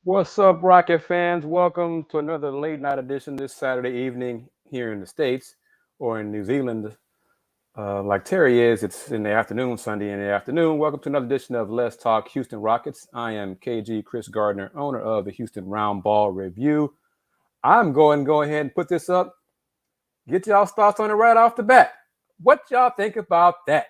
What's up, Rocket fans? Welcome to another late night edition this Saturday evening here in the States or in New Zealand. Like Terry is, it's in the afternoon, Sunday in the afternoon. Welcome to another edition of Let's Talk Houston Rockets. I am KG Kris Gardner, owner of the Houston Roundball Review. I'm going to go ahead and put this up, get y'all's thoughts on it right off the bat. What y'all think about that?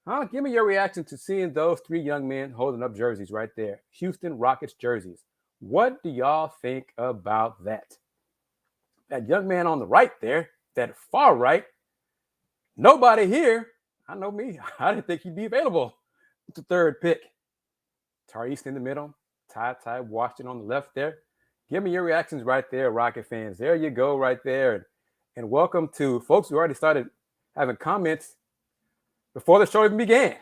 Huh? Give me your reaction to seeing those three young men holding up jerseys right there. Houston Rockets jerseys. What do y'all think about that? That young man on the right there, that far right, nobody here. I know me. I didn't think he'd be available with the third pick. Tari Eason in the middle. Ty Washington on the left there. Give me your reactions right there, Rocket fans. There you go right there. And welcome to folks who already started having comments before the show even began.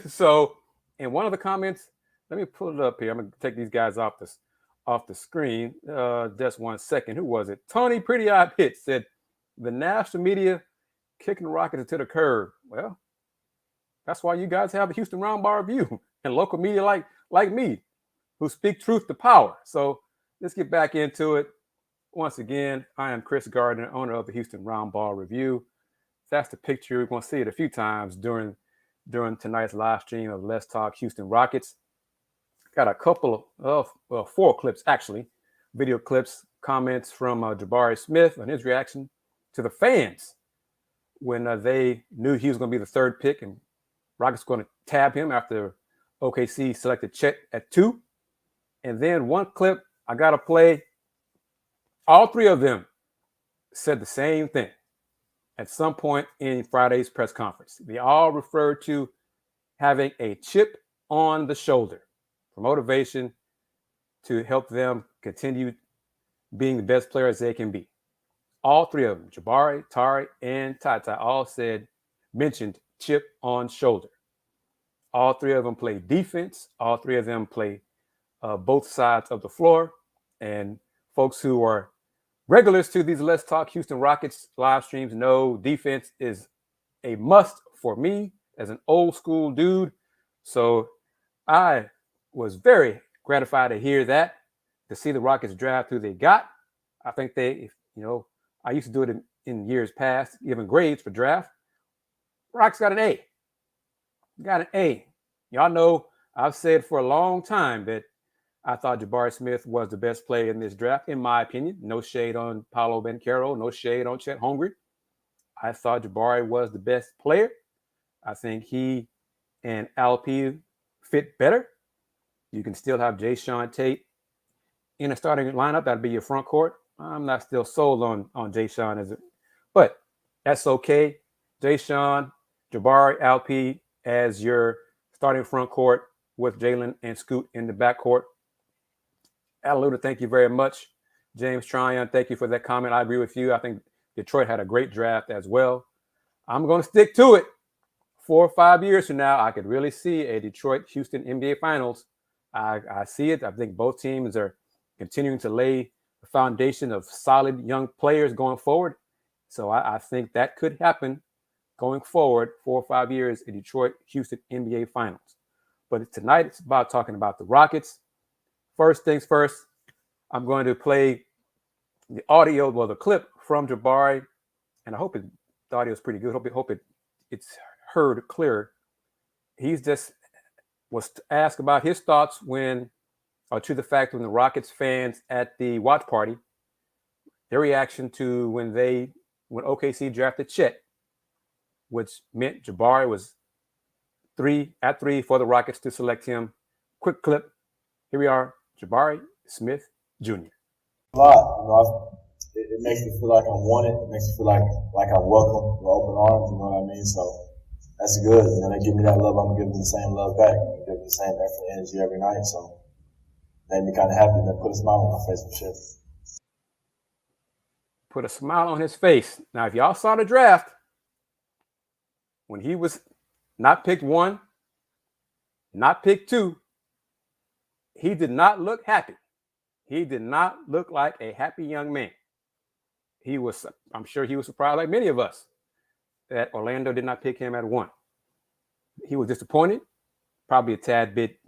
So, in one of the comments, let me pull it up here. I'm going to take these guys off the screen. Just 1 second. Who was it? Tony Pretty Eye Pitt said, the national media kicking the Rockets into the curb. Well, that's why you guys have the Houston Roundball Review and local media like me who speak truth to power. So let's get back into it. Once again, I am Kris Gardner, owner of the Houston Roundball Review. That's the picture. We're going to see it a few times during tonight's live stream of Let's Talk Houston Rockets. Got a couple of, four clips actually, video clips, comments from Jabari Smith on his reaction to the fans when they knew he was going to be the third pick and Rockets going to tab him after OKC selected Chet at 2. And then one clip I got to play. All three of them said the same thing at some point in Friday's press conference. They all referred to having a chip on the shoulder for motivation to help them continue being the best players they can be. All three of them, Jabari, Tari, and Ty, all mentioned chip on shoulder. All three of them play defense. All three of them play both sides of the floor. And folks who are regulars to these Let's Talk Houston Rockets live streams know defense is a must for me as an old school dude. So I was very gratified to hear that, to see the Rockets draft who they got. I think I used to do it in years past, giving grades for draft. Rockets got an A. Got an A. Y'all know I've said for a long time that I thought Jabari Smith was the best player in this draft, in my opinion. No shade on Paolo Banchero, no shade on Chet Holmgren. I thought Jabari was the best player. I think he and LP fit better. You can still have Jae'Sean Tate in a starting lineup. That'd be your front court. I'm not still sold on Jae'Sean but that's okay. Jae'Sean, Jabari, LP as your starting front court with Jalen and Scoot in the backcourt. Aluda, thank you very much. James Tryon, thank you for that comment. I agree with you. I think Detroit had a great draft as well. I'm going to stick to it. 4 or 5 years from now, I could really see a Detroit-Houston NBA Finals. I see it. I think both teams are continuing to lay the foundation of solid young players going forward. So I think that could happen going forward 4 or 5 years in Detroit-Houston NBA Finals. But tonight, it's about talking about the Rockets. First things first, I'm going to play the audio, the clip from Jabari, and I hope the audio is pretty good. Hope it's heard clear. He's just was asked about his thoughts to the fact when the Rockets fans at the watch party, their reaction to when OKC drafted Chet, which meant Jabari was 3 for the Rockets to select him. Quick clip. Here we are. Jabari Smith Jr. A lot, it makes me feel like I'm wanted. It makes me feel like I'm welcome with open arms. You know what I mean? So that's good. They give me that love. I'm giving them the same love back. I'm giving the same effort, energy every night. So made me kind of happy. That put a smile on my face for sure. Put a smile on his face. Now, if y'all saw the draft, when he was not picked 1, not picked 2, he did not look happy. He did not look like a happy young man. I'm sure he was surprised, like many of us, that Orlando did not pick him at 1. He was disappointed, probably a tad bit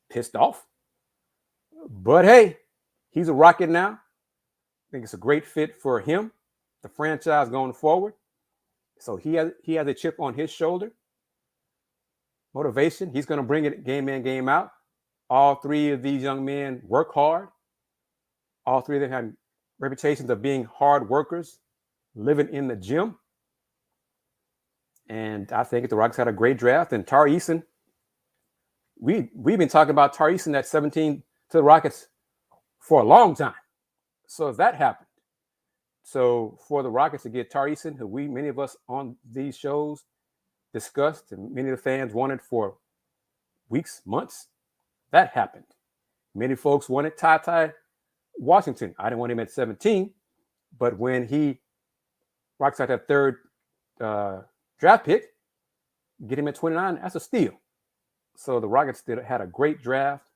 pissed off. But hey, he's a Rocket now. I think it's a great fit for him, the franchise going forward. So he has a chip on his shoulder. Motivation. He's going to bring it game in, game out. All three of these young men work hard. All three of them have reputations of being hard workers, living in the gym. And I think the Rockets had a great draft. And Tari Eason, we've been talking about Tari Eason at 17 to the Rockets for a long time. So if that happened, so for the Rockets to get Tari Eason, who many of us on these shows discussed and many of the fans wanted for weeks, months, that happened. Many folks wanted Ty Washington. I didn't want him at 17, but when Rockets got that third draft pick, get him at 29, that's a steal. So the Rockets had a great draft.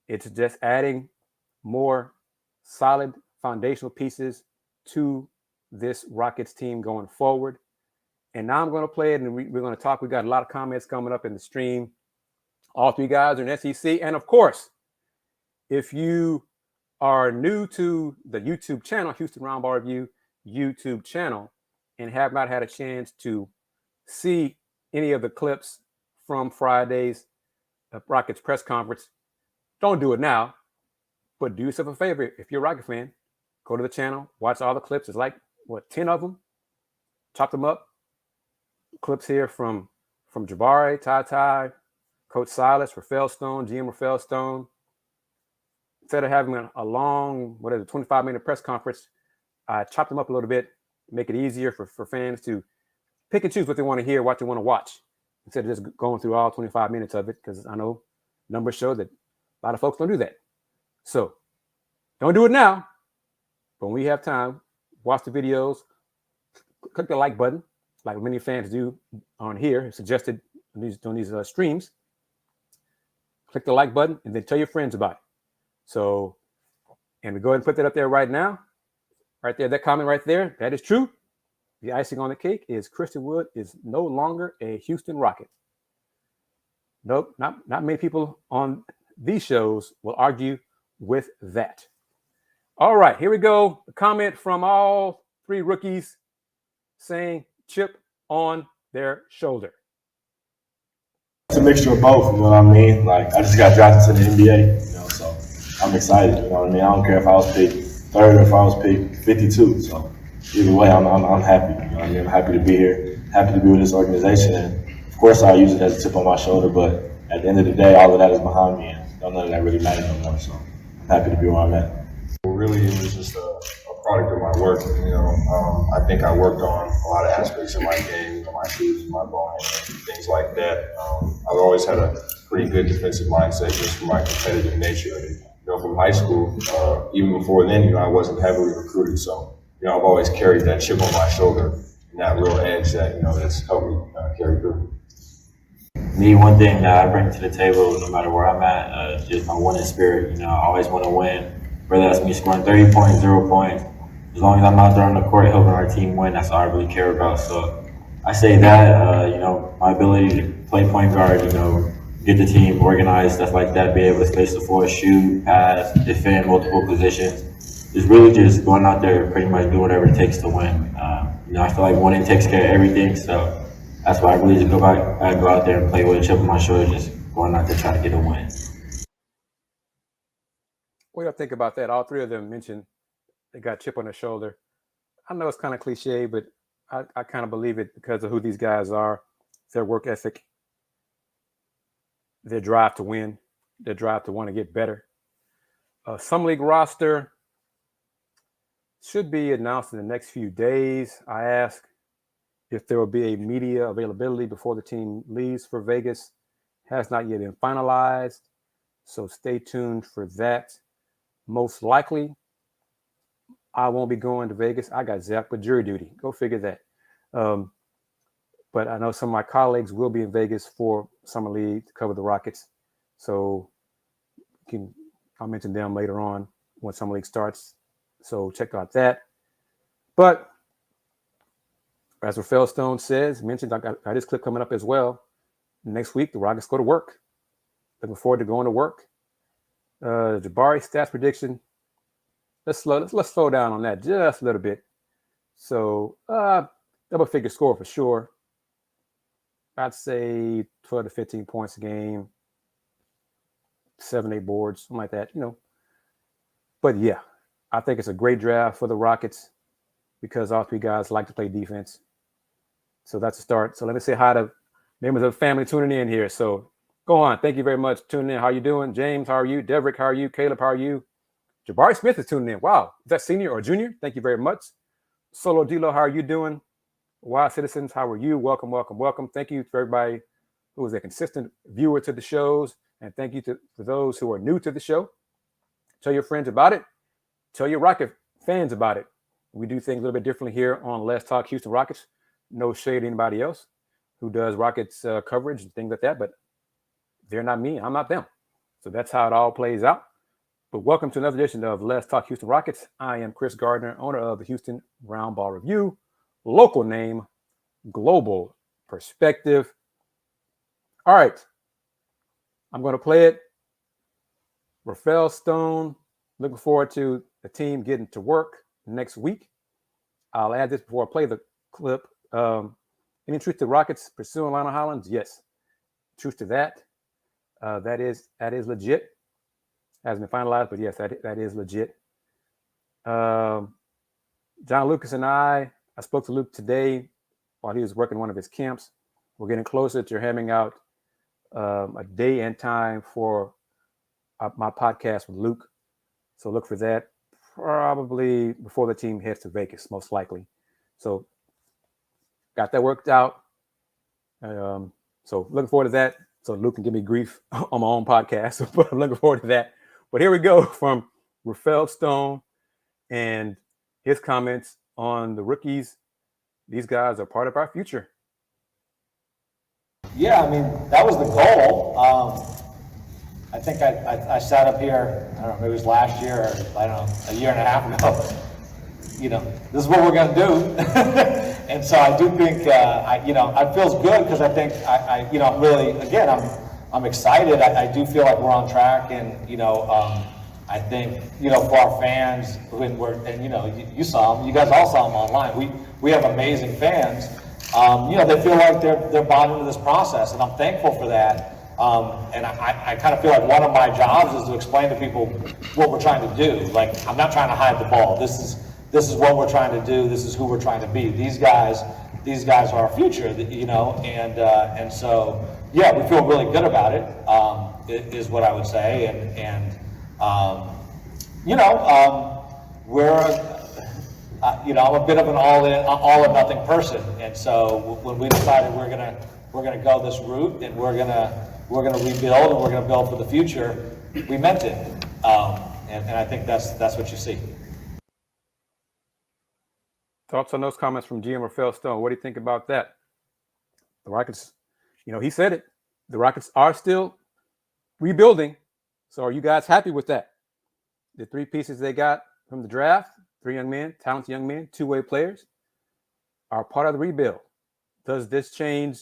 It's just adding more solid foundational pieces to this Rockets team going forward. And now I'm going to play it, and we're going to talk. We got a lot of comments coming up in the stream. All three guys are in SEC. And, of course, if you are new to the YouTube channel, Houston Roundball Review YouTube channel, and have not had a chance to see any of the clips from Friday's Rockets press conference, don't do it now. But do yourself a favor. If you're a Rocket fan, go to the channel, watch all the clips. It's like, 10 of them? Chop them up. Clips here from Jabari, Ty, Coach Silas, Rafael Stone, GM Rafael Stone. Instead of having a long, 25-minute press conference, I chopped them up a little bit, make it easier for fans to pick and choose what they want to hear, what they want to watch, instead of just going through all 25 minutes of it, because I know numbers show that a lot of folks don't do that. So don't do it now, but when we have time, watch the videos, click the like button, like many fans do on here, suggested on these streams. Click the like button and then tell your friends about it. So, and we go ahead and put that up there right now. Right there, that comment right there, that is true. The icing on the cake is Christian Wood is no longer a Houston Rocket. Nope, not many people on these shows will argue with that. All right, here we go. A comment from all three rookies saying chip on their shoulder. It's a mixture of both, you know what I mean? Like, I just got drafted to the NBA, you know, so I'm excited, you know what I mean? I don't care if I was picked third or if I was picked 52, so either way, I'm happy, you know what I mean? I'm happy to be here, happy to be with this organization, and of course I'll use it as a chip on my shoulder, but at the end of the day, all of that is behind me, and none of that really matters no more, so I'm happy to be where I'm at. Well, really, it was just a product of my work. You know, I think I worked on a lot of aspects of my game, my shoes, my ball handling, things like that. I've always had a pretty good defensive mindset just from my competitive nature. You know, from high school, even before then, you know, I wasn't heavily recruited, so you know, I've always carried that chip on my shoulder and that real edge that that's helped me carry through. Me, one thing that I bring to the table, no matter where I'm at, just my winning spirit. You know, I always want to win. Whether that's me scoring 30 points, 0 points, as long as I'm out there on the court helping our team win, that's all I really care about. So I say that, you know, my ability to play point guard, you know, get the team organized, stuff like that, be able to space the floor, shoot, pass, defend multiple positions, is really just going out there and pretty much do whatever it takes to win. You know, I feel like winning takes care of everything, so that's why I really just go out there and play with a chip on my shoulder, just going out there trying to get a win. What do you think about that? All three of them mentioned they got chip on their shoulder. I know it's kind of cliche, but I kind of believe it because of who these guys are, their work ethic, their drive to win, their drive to want to get better. Summer League roster should be announced in the next few days. I asked if there will be a media availability before the team leaves for Vegas. Has not yet been finalized, so stay tuned for that. Most likely, I won't be going to Vegas. I got zapped with jury duty. Go figure that. But I know some of my colleagues will be in Vegas for Summer League to cover the Rockets. So I'll mention them later on when Summer League starts. So check out that. But as Rafael Stone mentioned, I got this clip coming up as well. Next week, the Rockets go to work. Looking forward to going to work. Jabari stats prediction. Let's slow down on that just a little bit. So double figure score for sure. I'd say 12 to 15 points a game, 7, 8 boards, something like that, But yeah, I think it's a great draft for the Rockets because all three guys like to play defense. So that's a start. So let me say hi to members of the family tuning in here. So go on. Thank you very much. Tuning in. How you doing? James, how are you? Deverick, how are you? Caleb, how are you? Jabari Smith is tuning in. Wow. Is that senior or junior? Thank you very much. Solo Dilo, how are you doing? Wild Citizens, how are you? Welcome, welcome, welcome. Thank you for everybody who is a consistent viewer to the shows. And thank you for those who are new to the show. Tell your friends about it. Tell your Rocket fans about it. We do things a little bit differently here on Let's Talk Houston Rockets. No shade to anybody else who does Rockets coverage and things like that, but they're not me. I'm not them. So that's how it all plays out. But welcome to another edition of Let's Talk Houston Rockets. I am Kris Gardner, owner of the Houston Roundball Review, local name, global perspective. All right. I'm going to play it. Rafael Stone, looking forward to the team getting to work next week. I'll add this before I play the clip. Any truth to Rockets pursuing Lionel Hollins? Yes. Truth to that. That is legit. Hasn't been finalized, but yes, that is legit. John Lucas and I spoke to Luke today while he was working one of his camps. We're getting closer to hammering out a day and time for my podcast with Luke. So look for that probably before the team heads to Vegas, most likely. So got that worked out. So looking forward to that. So Luke can give me grief on my own podcast. But I'm looking forward to that. But here we go from Rafael Stone and his comments on the rookies. These guys are part of our future. Yeah, I mean, that was the goal. I think I sat up here, I don't know, maybe it was last year or, I don't know, a year and a half ago. This is what we're going to do. And so I do think, it feels good because I think, I'm really, again, I'm excited. I do feel like we're on track. And, I think, for our fans, you saw them, you guys all saw them online. We have amazing fans. They feel like they're bought into this process, and I'm thankful for that. And I kind of feel like one of my jobs is to explain to people what we're trying to do. Like, I'm not trying to hide the ball. This is what we're trying to do. This is who we're trying to be. These guys are our future, and so, yeah, we feel really good about it, is what I would say. I'm a bit of an all or nothing person, and so when we decided we're gonna go this route and we're gonna rebuild and we're gonna build for the future, we meant it, and I think that's what you see. Thoughts on those comments from GM Rafael Stone? What do you think about that? The Rockets, he said it. The Rockets are still rebuilding. So are you guys happy with that? The 3 pieces they got from the draft, 3 young men, talented young men, 2-way players, are part of the rebuild. Does this change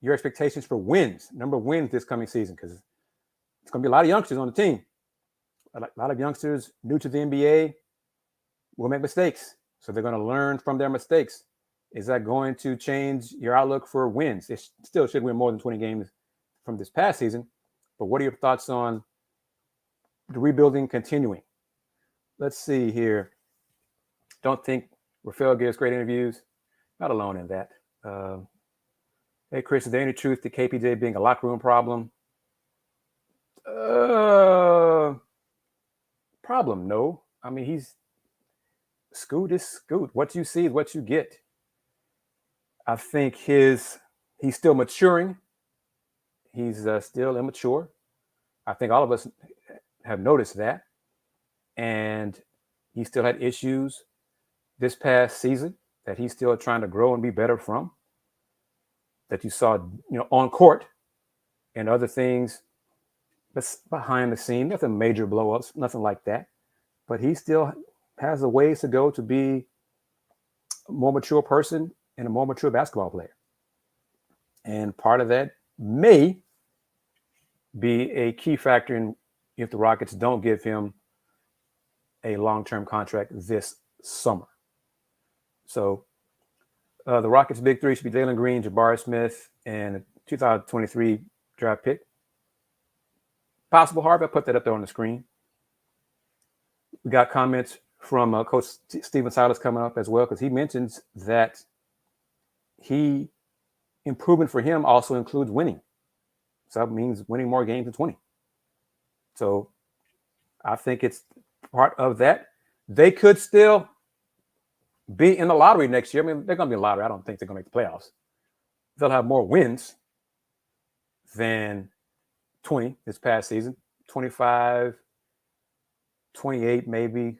your expectations for wins, number of wins this coming season? Because it's going to be a lot of youngsters on the team. A lot of youngsters new to the NBA will make mistakes. So they're going to learn from their mistakes. Is that going to change your outlook for wins? It still should win more than 20 games from this past season. But what are your thoughts on the rebuilding continuing? Let's see here. Don't think Rafael gives great interviews. Not alone in that. Hey, Kris, is there any truth to KPJ being a locker room problem? Problem, no. I mean, he's Scoot is Scoot. What you see is what you get. I think he's still maturing. He's still immature. I think all of us have noticed that. And he still had issues this past season that he's still trying to grow and be better from. That you saw, on court and other things that's behind the scene. Nothing major blow-ups, nothing like that. But he still has a ways to go to be a more mature person and a more mature basketball player. And part of that may be a key factor in if the Rockets don't give him a long-term contract this summer. So the Rockets' big three should be Jalen Green, Jabari Smith, and a 2023 draft pick. Possible Harvey, I put that up there on the screen. We got comments from Coach Stephen Silas coming up as well, because he mentions that improvement for him also includes winning. So that means winning more games than 20. So I think it's part of that. They could still be in the lottery next year. I mean, they're going to be in the lottery. I don't think they're going to make the playoffs. They'll have more wins than 20 this past season. 25, 28 maybe.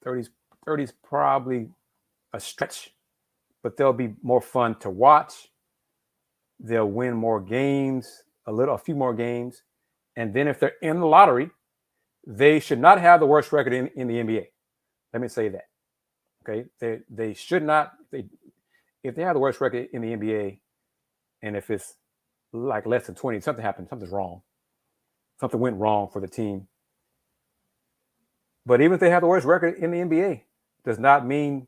30's probably a stretch, but they'll be more fun to watch. They'll win more games, a few more games. And then if they're in the lottery, they should not have the worst record in the NBA. Let me say that. Okay, they should not. If they have the worst record in the NBA, and if it's like less than 20, something happened. Something's wrong. Something went wrong for the team. But even if they have the worst record in the NBA, does not mean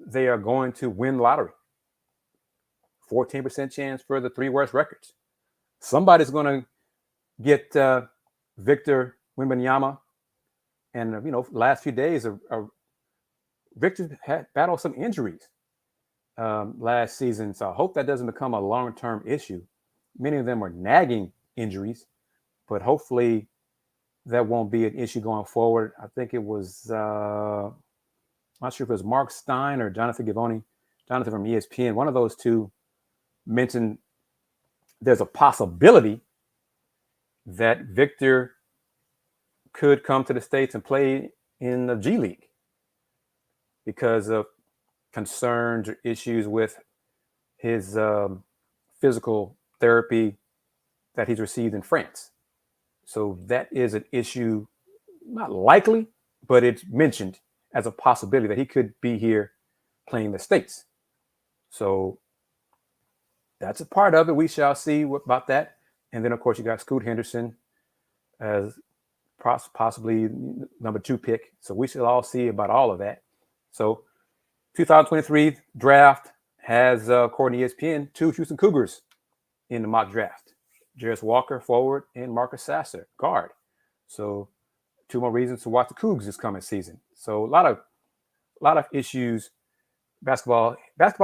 they are going to win the lottery. 14% chance for the 3 worst records. Somebody's going to get Victor Wembanyama, and last few days, Victor had battled some injuries last season, so I hope that doesn't become a long-term issue. Many of them are nagging injuries, but hopefully that won't be an issue going forward. I think it was, I'm not sure if it was Mark Stein or Jonathan Givony, Jonathan from ESPN, one of those two mentioned there's a possibility that Victor could come to the States and play in the G League because of concerns or issues with his physical therapy that he's received in France. So that is an issue, not likely, but it's mentioned as a possibility that he could be here playing the States. So that's a part of it. We shall see about that. And then, of course, you got Scoot Henderson as possibly number 2 pick. So we shall all see about all of that. So 2023 draft has, according to ESPN, 2 Houston Cougars in the mock draft. Jarris Walker, forward, and Marcus Sasser, guard. So 2 more reasons to watch the Cougs this coming season. So a lot of issues. Basketball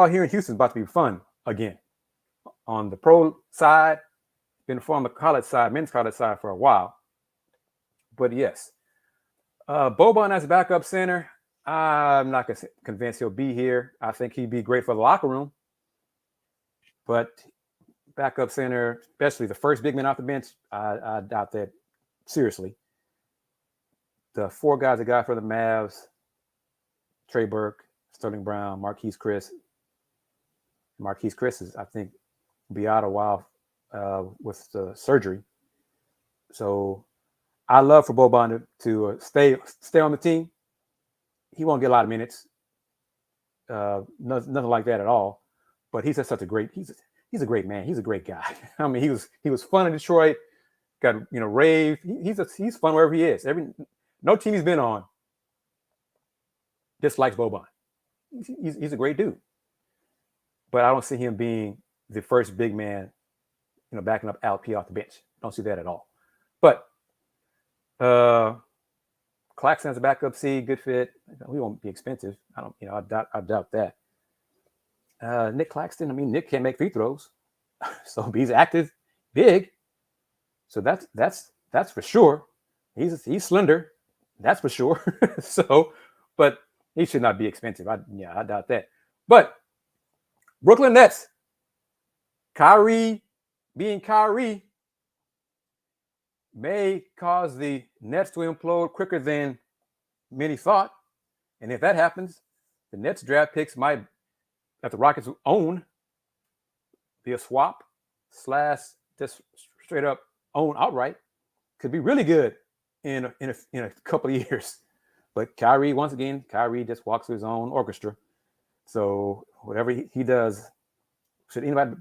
here in Houston is about to be fun again. On the pro side, been fun on the college side, men's college side for a while. But yes, Boban as a backup center, I'm not convinced he'll be here. I think he'd be great for the locker room. But backup center, especially the first big man off the bench, I doubt that seriously. The 4 guys that got for the Mavs, Trey Burke, Sterling Brown, Marquise Chris. Marquise Chris is, I think, be out a while with the surgery. So I love for Boban to stay on the team. He won't get a lot of minutes. Nothing like that at all. But he's just such a great, he's a great man. He's a great guy. I mean, he was fun in Detroit, got raved. He's fun wherever he is. No team he's been on dislikes Boban. He's a great dude. But I don't see him being the first big man, backing up LP off the bench. Don't see that at all. But Claxton as a backup C, good fit. He won't be expensive. I doubt that. Nick Claxton, Nick can't make free throws. So he's active, big. So that's for sure. He's slender. That's for sure. But he should not be expensive. I doubt that. But Brooklyn Nets, Kyrie being Kyrie may cause the Nets to implode quicker than many thought. And if that happens, the Nets draft picks might, that the Rockets own, be a swap / just straight up own outright. Could be really good in a couple of years. But Kyrie, once again, just walks his own orchestra. So whatever he does, should anybody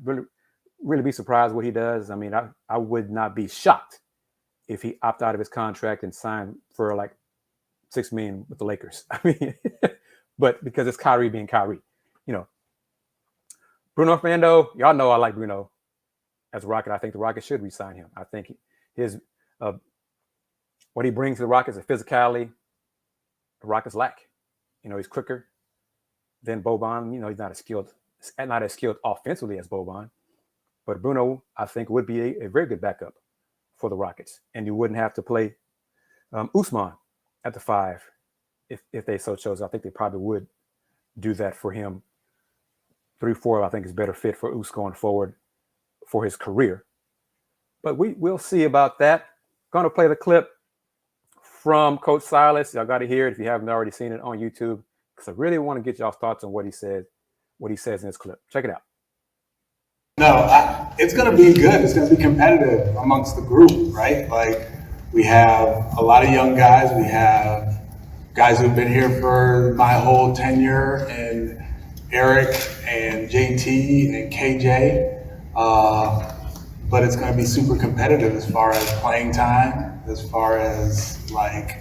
really be surprised what he does? I would not be shocked if he opt out of his contract and sign for like $6 million with the Lakers. I mean, but because it's Kyrie being Kyrie, you know. Bruno Fernando, y'all know I like Bruno as a Rocket. I think the Rockets should re-sign him. I think his what he brings to the Rockets is physicality. The Rockets lack. You know, he's quicker than Boban. You know, he's not as skilled offensively as Boban. But Bruno, I think, would be a very good backup for the Rockets. And you wouldn't have to play Usman at the 5 if they so chose. I think they probably would do that for him. 3-4, I think, is better fit for Us going forward for his career. But we'll see about that. Going to play the clip from Coach Silas. Y'all got to hear it if you haven't already seen it on YouTube, because I really want to get y'all's thoughts on what he says in this clip. Check it out. No, it's going to be good. It's going to be competitive amongst the group, right? Like, we have a lot of young guys. We have guys who've been here for my whole tenure, and Eric and JT and KJ. But it's going to be super competitive as far as playing time, as far as like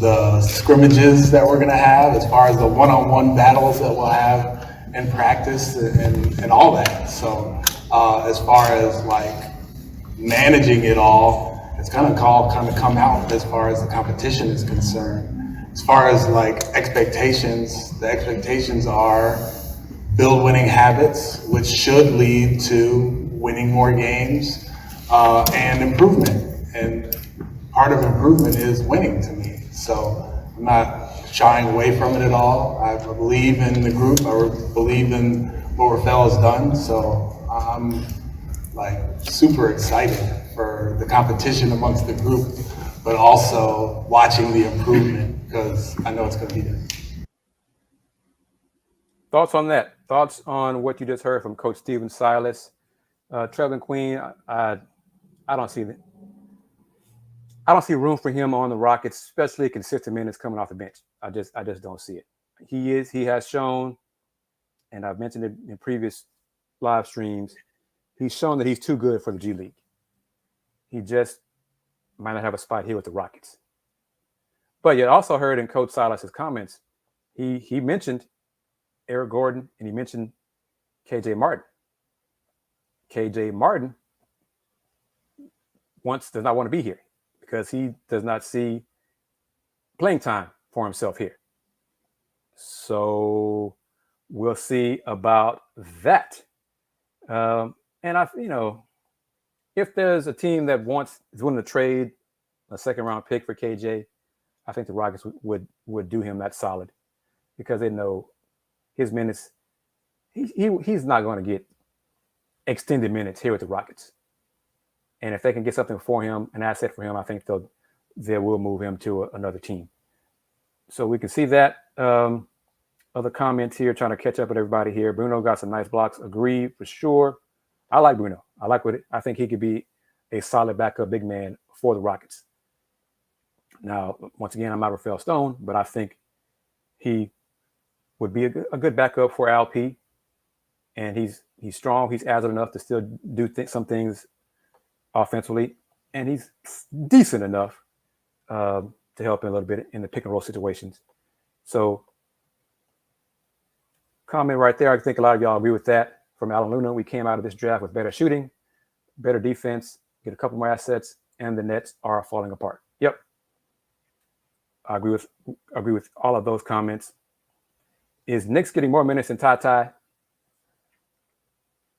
the scrimmages that we're going to have, as far as the one-on-one battles that we'll have in practice and all that. So as far as like managing it all, it's going to come out as far as the competition is concerned. As far as like expectations, the expectations are build winning habits, which should lead to winning more games, and improvement. And part of improvement is winning to me. So I'm not shying away from it at all. I believe in the group. I believe in what Rafael has done. So I'm like super excited for the competition amongst the group, but also watching the improvement because I know it's going to be there. Thoughts on that? Thoughts on what you just heard from Coach Steven Silas? Trevin Queen, I don't see room for him on the Rockets, especially consistent minutes coming off the bench. I just don't see it. He has shown, and I've mentioned it in previous live streams, he's shown that he's too good for the G League. He just might not have a spot here with the Rockets. But you also heard in Coach Silas's comments, he mentioned Eric Gordon and he mentioned KJ Martin. KJ Martin does not want to be here because he does not see playing time for himself here. So we'll see about that. And if there's a team that is willing to trade a second round pick for KJ, I think the Rockets would do him that solid because they know his minutes. He's not going to get extended minutes here with the Rockets. And if they can get something for him, an asset for him, I think they will move him to another team. So we can see that. Other comments here, trying to catch up with everybody here. Bruno got some nice blocks. Agree for sure. I like Bruno. I think he could be a solid backup big man for the Rockets. Now, once again, I'm not Rafael Stone, but I think he would be a good backup for LP. And he's strong. He's agile enough to still do some things offensively. And he's decent enough to help in a little bit in the pick and roll situations. So comment right there. I think a lot of y'all agree with that. From Alan Luna, we came out of this draft with better shooting, better defense, get a couple more assets, and the Nets are falling apart. Yep. I agree with all of those comments. Is Knicks getting more minutes than Ty?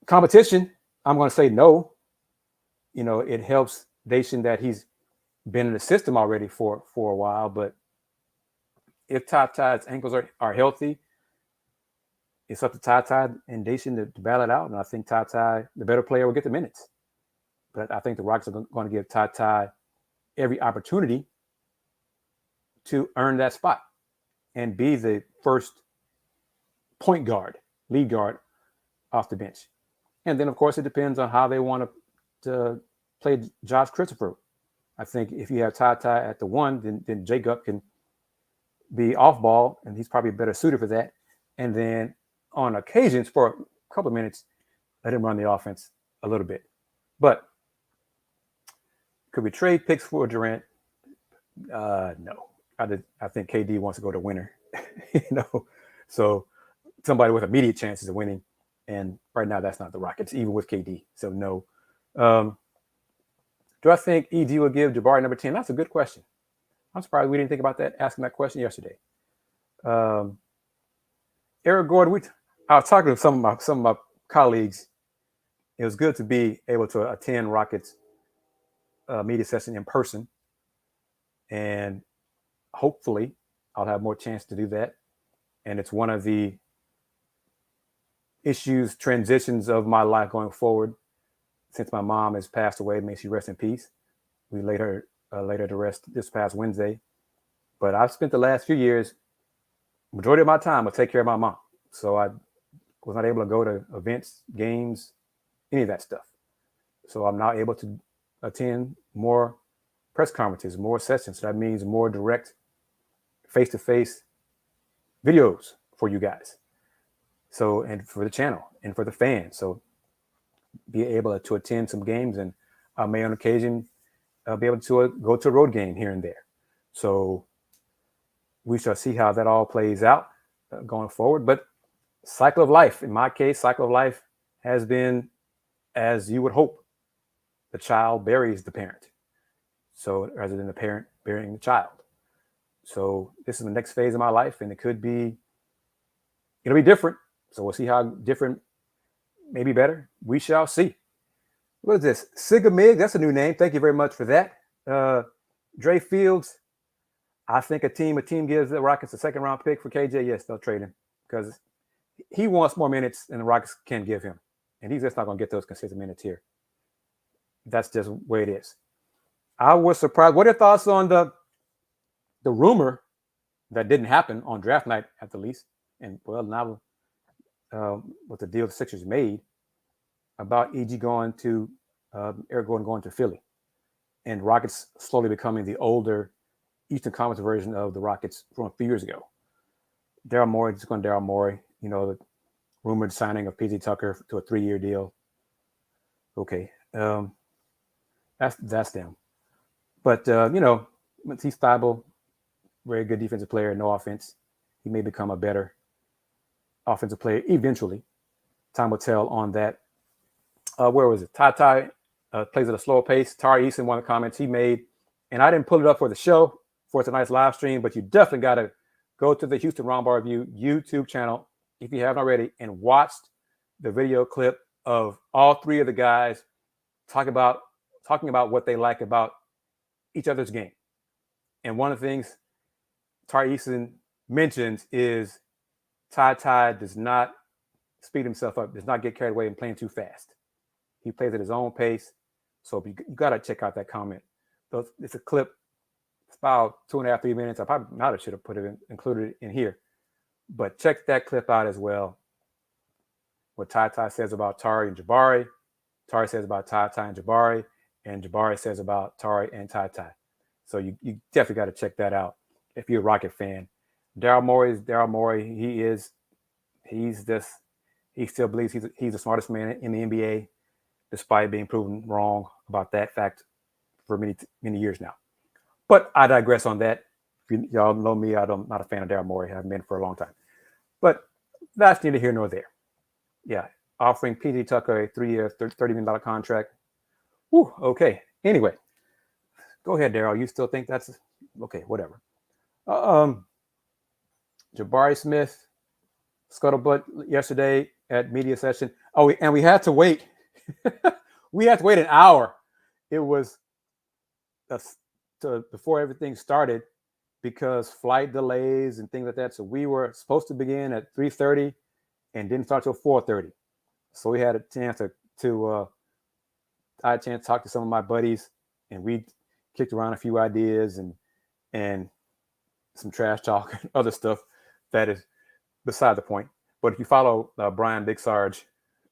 Competition, I'm going to say no. You know, it helps Dacian that he's been in the system already for a while, but if Ty's ankles are healthy, it's up to Ty and Dacian to battle it out, and I think Ty, the better player, will get the minutes. But I think the Rockets are going to give Ty every opportunity to earn that spot and be the first point guard, lead guard off the bench. And then, of course, it depends on how they want to play Josh Christopher. I think if you have Ty at the 1, then Jacob can be off ball, and he's probably better suited for that. And then on occasions, for a couple of minutes, let him run the offense a little bit. But Could we trade picks for Durant? No. I think KD wants to go to winner. So somebody with immediate chances of winning. And right now, that's not the Rockets, even with KD. So no. Do I think EG will give Jabari number 10? That's a good question. I'm surprised we didn't think about that, asking that question yesterday. Eric Gordon, I was talking to some of my colleagues. It was good to be able to attend Rockets media session in person. And hopefully I'll have more chance to do that. And it's one of the transitions of my life going forward. Since my mom has passed away, may she rest in peace. We laid her to rest this past Wednesday. But I've spent the last few years, majority of my time, to take care of my mom. So I was not able to go to events, games, any of that stuff. So I'm now able to attend more press conferences, more sessions. So that means more direct face-to-face videos for you guys. So, and for the channel and for the fans. So be able to attend some games, and I may on occasion be able to go to a road game here and there. So we shall see how that all plays out going forward. But cycle of life, in my case, cycle of life has been, as you would hope, the child buries the parent. So rather than the parent burying the child. So this is the next phase of my life, and it'll be different. So we'll see how different, maybe better. We shall see. What is this? Sigamig, that's a new name. Thank you very much for that. Dre Fields, I think a team gives the Rockets a second round pick for KJ. Yes, they'll trade him because he wants more minutes than the Rockets can give him. And he's just not going to get those consistent minutes here. That's just the way it is. I was surprised. What are your thoughts on the rumor that didn't happen on draft night at the least? And well, now with the deal the Sixers made about EG going to Eric Gordon going to Philly, and Rockets slowly becoming the older Eastern Conference version of the Rockets from a few years ago. Daryl Morey, just going Daryl Morey, the rumored signing of PJ Tucker to a 3-year deal. Okay, that's them. But Matisse Thybulle, very good defensive player, no offense. He may become a better offensive player eventually. Time will tell on that. Where was it? Ty plays at a slower pace. Tari Eason, one of the comments he made, and I didn't pull it up for the show for tonight's live stream, but you definitely got to go to the Houston Roundball Review YouTube channel if you haven't already and watched the video clip of all three of the guys talking about what they like about each other's game. And one of the things Tari Eason mentions is Ty does not speed himself up, does not get carried away and playing too fast. He plays at his own pace. So you got to check out that comment. It's a clip. It's about 2.5, 3 minutes. I probably not should have included it in here. But check that clip out as well. What Ty says about Tari and Jabari. Tari says about Ty and Jabari. And Jabari says about Tari and Ty. So you definitely got to check that out if you're a Rocket fan. Daryl Morey is Daryl Morey. He still believes he's the smartest man in the NBA, despite being proven wrong about that fact for many, many years now. But I digress on that. If y'all know me, I'm not a fan of Daryl Morey. I've been for a long time. But that's neither here nor there. Yeah, offering PJ Tucker a 3-year, $30 million contract. Whew, okay. Anyway, go ahead, Daryl. You still think that's okay? Whatever. Jabari Smith, scuttlebutt yesterday at media session. Oh, and we had to wait. We had to wait an hour. It was before everything started because flight delays and things like that. So we were supposed to begin at 3:30 and didn't start till 4:30. So we had a chance I had a chance to talk to some of my buddies, and we kicked around a few ideas and some trash talk and other stuff that is beside the point. But if you follow Brian Big Sarge,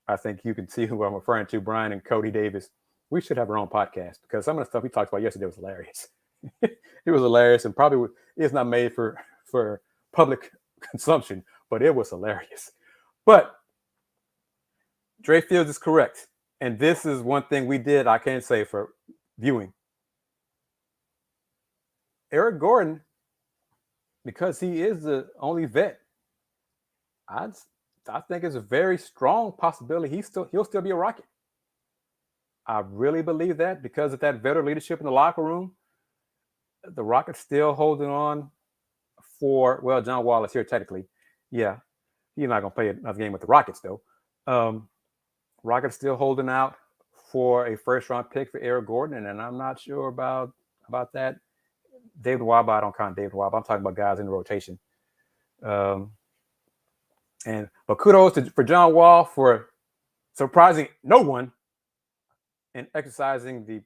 I think you can see who I'm referring to, Brian and Cody Davis. We should have our own podcast because some of the stuff we talked about yesterday was hilarious. It was hilarious and probably is not made for public consumption, but it was hilarious. But Dre Fields is correct. And this is one thing we did, I can't say for viewing. Eric Gordon, because he is the only vet, I think it's a very strong possibility he'll still be a Rocket. I really believe that because of that veteran leadership in the locker room. The Rockets still holding on for, well, John Wall is here technically. Yeah, he's not going to play another game with the Rockets, though. Rockets still holding out for a first-round pick for Eric Gordon, and I'm not sure about that. David Waba, I don't count David Waba. I'm talking about guys in the rotation. But kudos for John Wall for surprising no one and exercising the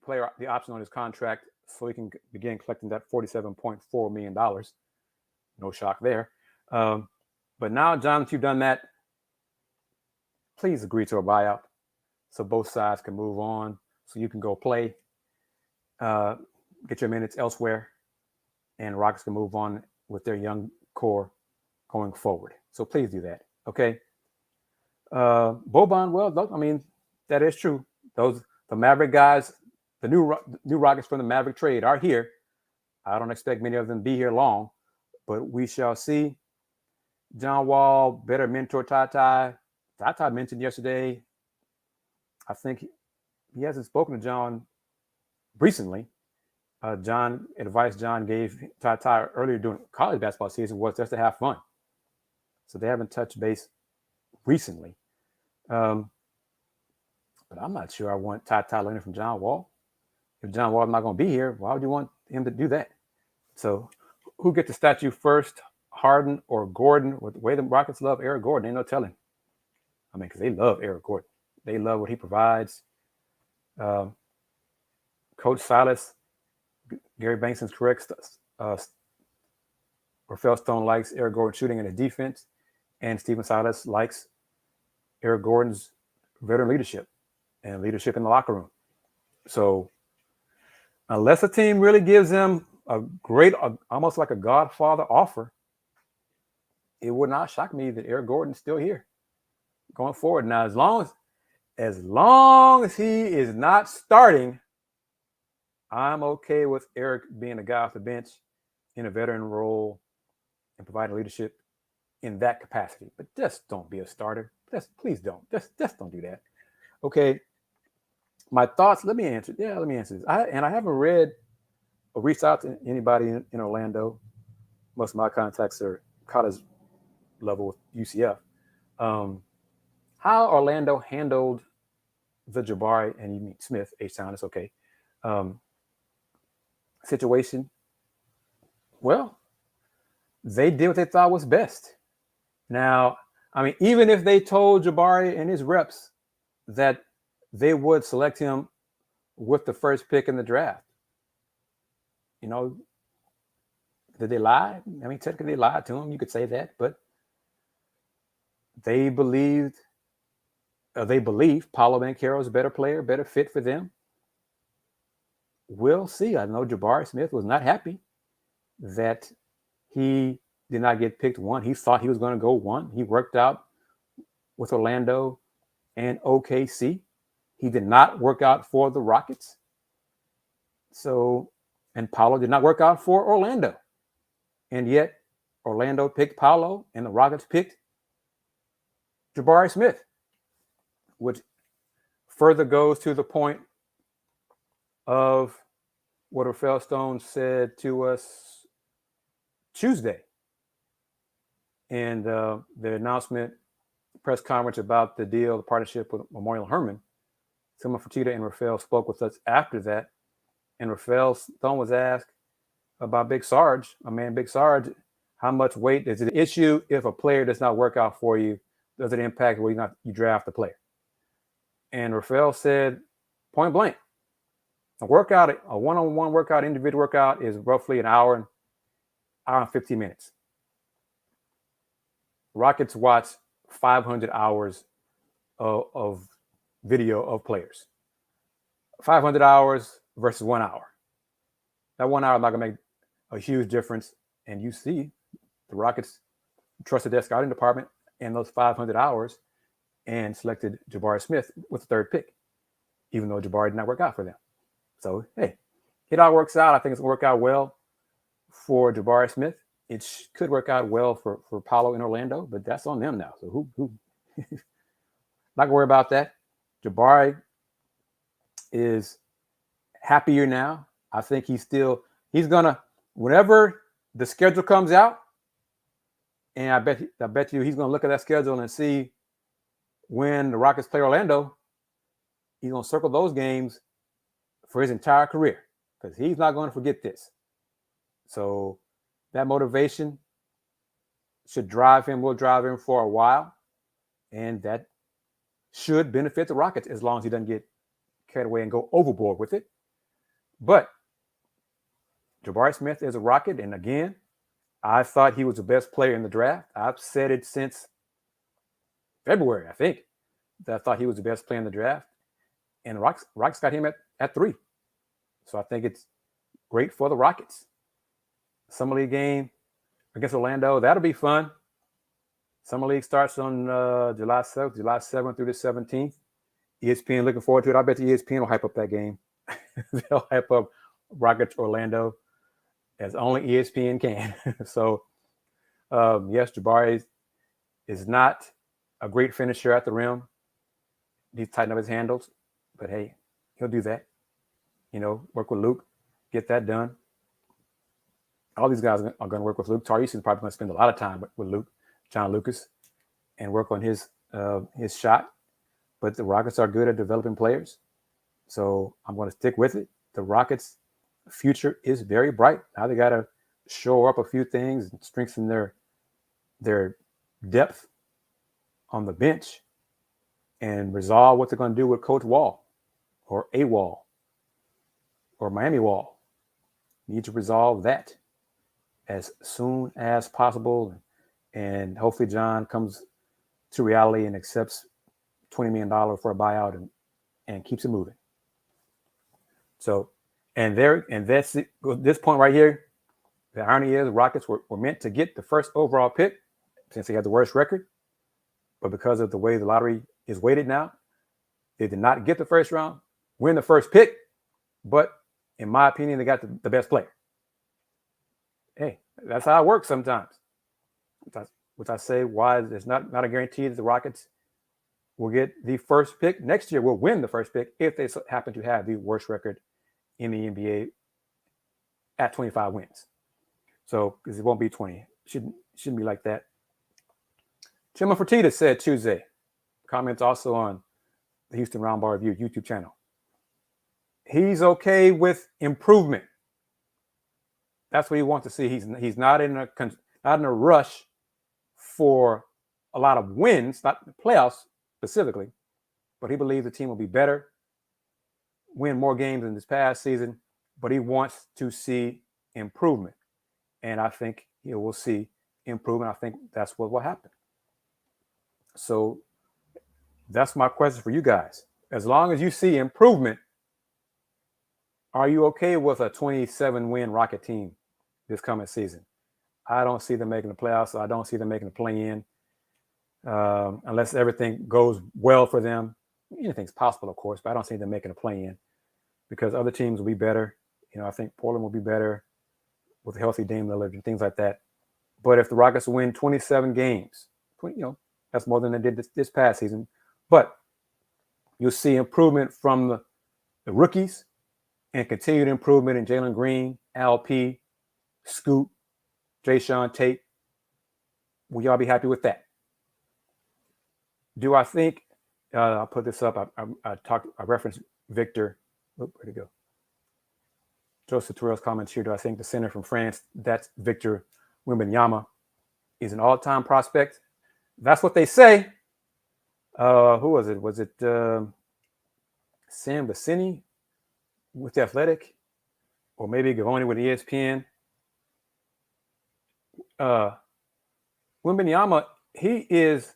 option on his contract so he can begin collecting that $47.4 million. No shock there. But now, John, if you've done that, please agree to a buyout so both sides can move on, so you can go play, get your minutes elsewhere, and Rockets can move on with their young core going forward. So please do that, okay? Boban, well, I mean, that is true. The Maverick guys, the new Rockets from the Maverick trade are here. I don't expect many of them to be here long, but we shall see. John Wall, better mentor Ty. Ty mentioned yesterday, I think he hasn't spoken to John recently. Advice John gave Ty earlier during college basketball season was just to have fun. So they haven't touched base recently. But I'm not sure I want Ty learning from John Wall. If John Wall's not going to be here, why would you want him to do that? So who gets the statue first, Harden or Gordon? With the way the Rockets love Eric Gordon, ain't no telling. I mean, because they love Eric Gordon. They love what he provides. Coach Silas, Gary Bankston's correct. Rafael Stone likes Eric Gordon shooting in his defense, and Stephen Silas likes Eric Gordon's veteran leadership and leadership in the locker room. So unless a team really gives them a great, almost like a Godfather offer, it would not shock me that Eric Gordon's still here going forward. Now, as long as he is not starting, I'm okay with Eric being a guy off the bench in a veteran role and providing leadership in that capacity. But just don't be a starter. Please don't. Just don't do that. Okay. My thoughts. Let me answer this. I haven't read or reached out to anybody in Orlando. Most of my contacts are college level with UCF. How Orlando handled the Jabari, and you mean Smith, H-Town, it's okay, situation. Well, they did what they thought was best. Now, I mean, even if they told Jabari and his reps that they would select him with the first pick in the draft, you know, did they lie? I mean, technically they lied to him. You could say that, but they believe Paolo Banchero is a better player, better fit for them. We'll see. I know Jabari Smith was not happy that he did not get picked one. He thought he was going to go one. He worked out with Orlando and OKC. He did not work out for the Rockets. So, and Paolo did not work out for Orlando. And yet Orlando picked Paolo and the Rockets picked Jabari Smith, which further goes to the point of what Rafael Stone said to us Tuesday and the announcement press conference about the deal, the partnership with Memorial Hermann. Simon Fertitta and Rafael spoke with us after that, and Rafael Stone was asked about Big Sarge. Big Sarge, how much weight is it an issue if a player does not work out for you? Does it impact where you draft the player? And Rafael said, point blank, a one-on-one workout, individual workout is roughly an hour and 15 minutes. Rockets watch 500 hours of video of players. 500 hours versus 1 hour. That 1 hour is not going to make a huge difference. And you see the Rockets trusted their scouting department in those 500 hours and selected Jabari Smith with the third pick, even though Jabari did not work out for them. So, hey, it all works out. I think it's going to work out well. for Jabari Smith. It could work out well for Paolo in Orlando, but that's on them now. So who not gonna worry about that. Jabari is happier now. I think he's gonna, whenever the schedule comes out, and I bet you he's gonna look at that schedule and see when the Rockets play Orlando, he's gonna circle those games for his entire career because he's not going to forget this. So that motivation will drive him for a while, and that should benefit the Rockets as long as he doesn't get carried away and go overboard with it. But Jabari Smith is a Rocket, and again, I thought he was the best player in the draft. I've said it since February, I think, that I thought he was the best player in the draft, and the Rockets got him at 3. So I think it's great for the Rockets. Summer League game against Orlando, that'll be fun. Summer League starts on July 7th through the 17th. ESPN looking forward to it. I bet the ESPN will hype up that game. They'll hype up Rockets Orlando as only ESPN can. So, yes, Jabari is not a great finisher at the rim. He's tighten up his handles, but hey, he'll do that. Work with Luke, get that done. All these guys are going to work with Luke. Tyrese is probably going to spend a lot of time with Luke, John Lucas, and work on his shot. But the Rockets are good at developing players, so I'm going to stick with it. The Rockets' future is very bright. Now they got to shore up a few things and strengthen their depth on the bench and resolve what they're going to do with Coach Wall or A Wall or Miami Wall. Need to resolve that as soon as possible. And hopefully John comes to reality and accepts $20 million for a buyout and keeps it moving. So, that's it. This point right here, the irony is the Rockets were meant to get the first overall pick since they had the worst record. But because of the way the lottery is weighted now, they did not get the first round, win the first pick. But in my opinion, they got the best player. Hey, that's how it works sometimes. Which I say, why it's not a guarantee that the Rockets will get the first pick. Next year, will win the first pick if they happen to have the worst record in the NBA at 25 wins. So, because it won't be 20. Shouldn't be like that. Chima Fertitta said Tuesday. Comments also on the Houston Roundball Review YouTube channel. He's okay with improvement. That's what he wants to see. He's not in a rush for a lot of wins, not the playoffs specifically, but he believes the team will be better, win more games than this past season, but he wants to see improvement. And I think he will see improvement. I think that's what will happen. So that's my question for you guys. As long as you see improvement, are you okay with a 27-win Rocket team this coming season? I don't see them making the playoffs. So I don't see them making the play-in unless everything goes well for them. Anything's possible, of course, but I don't see them making a play-in because other teams will be better. I think Portland will be better with a healthy Dame Lillard and things like that. But if the Rockets win 27 games, that's more than they did this past season. But you'll see improvement from the rookies and continued improvement in Jalen Green, LP, Scoot, Jayshawn Tate. Will y'all be happy with that? Do I think, I'll put this up. I referenced Victor. Where'd it go? Joseph Terrell's comments here. Do I think the center from France, that's Victor Wembanyama, is an all-time prospect? That's what they say. Who was it? Was it Sam Vecini with The Athletic? Or maybe Gavoni with ESPN? Wembanyama, he is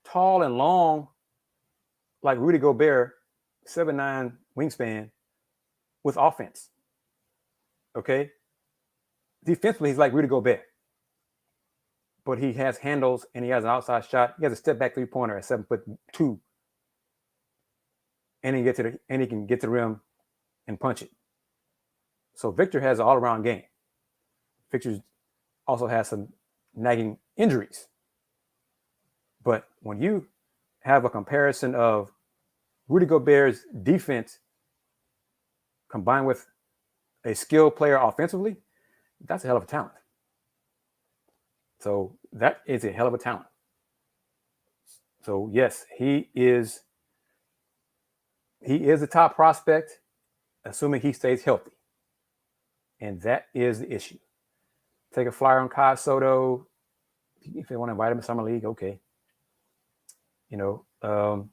tall and long like Rudy Gobert, 7'9" wingspan with offense. Okay? Defensively, he's like Rudy Gobert. But he has handles and he has an outside shot. He has a step back 3-pointer at 7'2". And he can get to the rim and punch it. So Victor has an all-around game. Fixtures also has some nagging injuries. But when you have a comparison of Rudy Gobert's defense combined with a skilled player offensively, that's a hell of a talent. So that is a hell of a talent. So yes, he is a top prospect, assuming he stays healthy. And that is the issue. Take a flyer on Kai Soto. If they want to invite him to Summer League, okay. And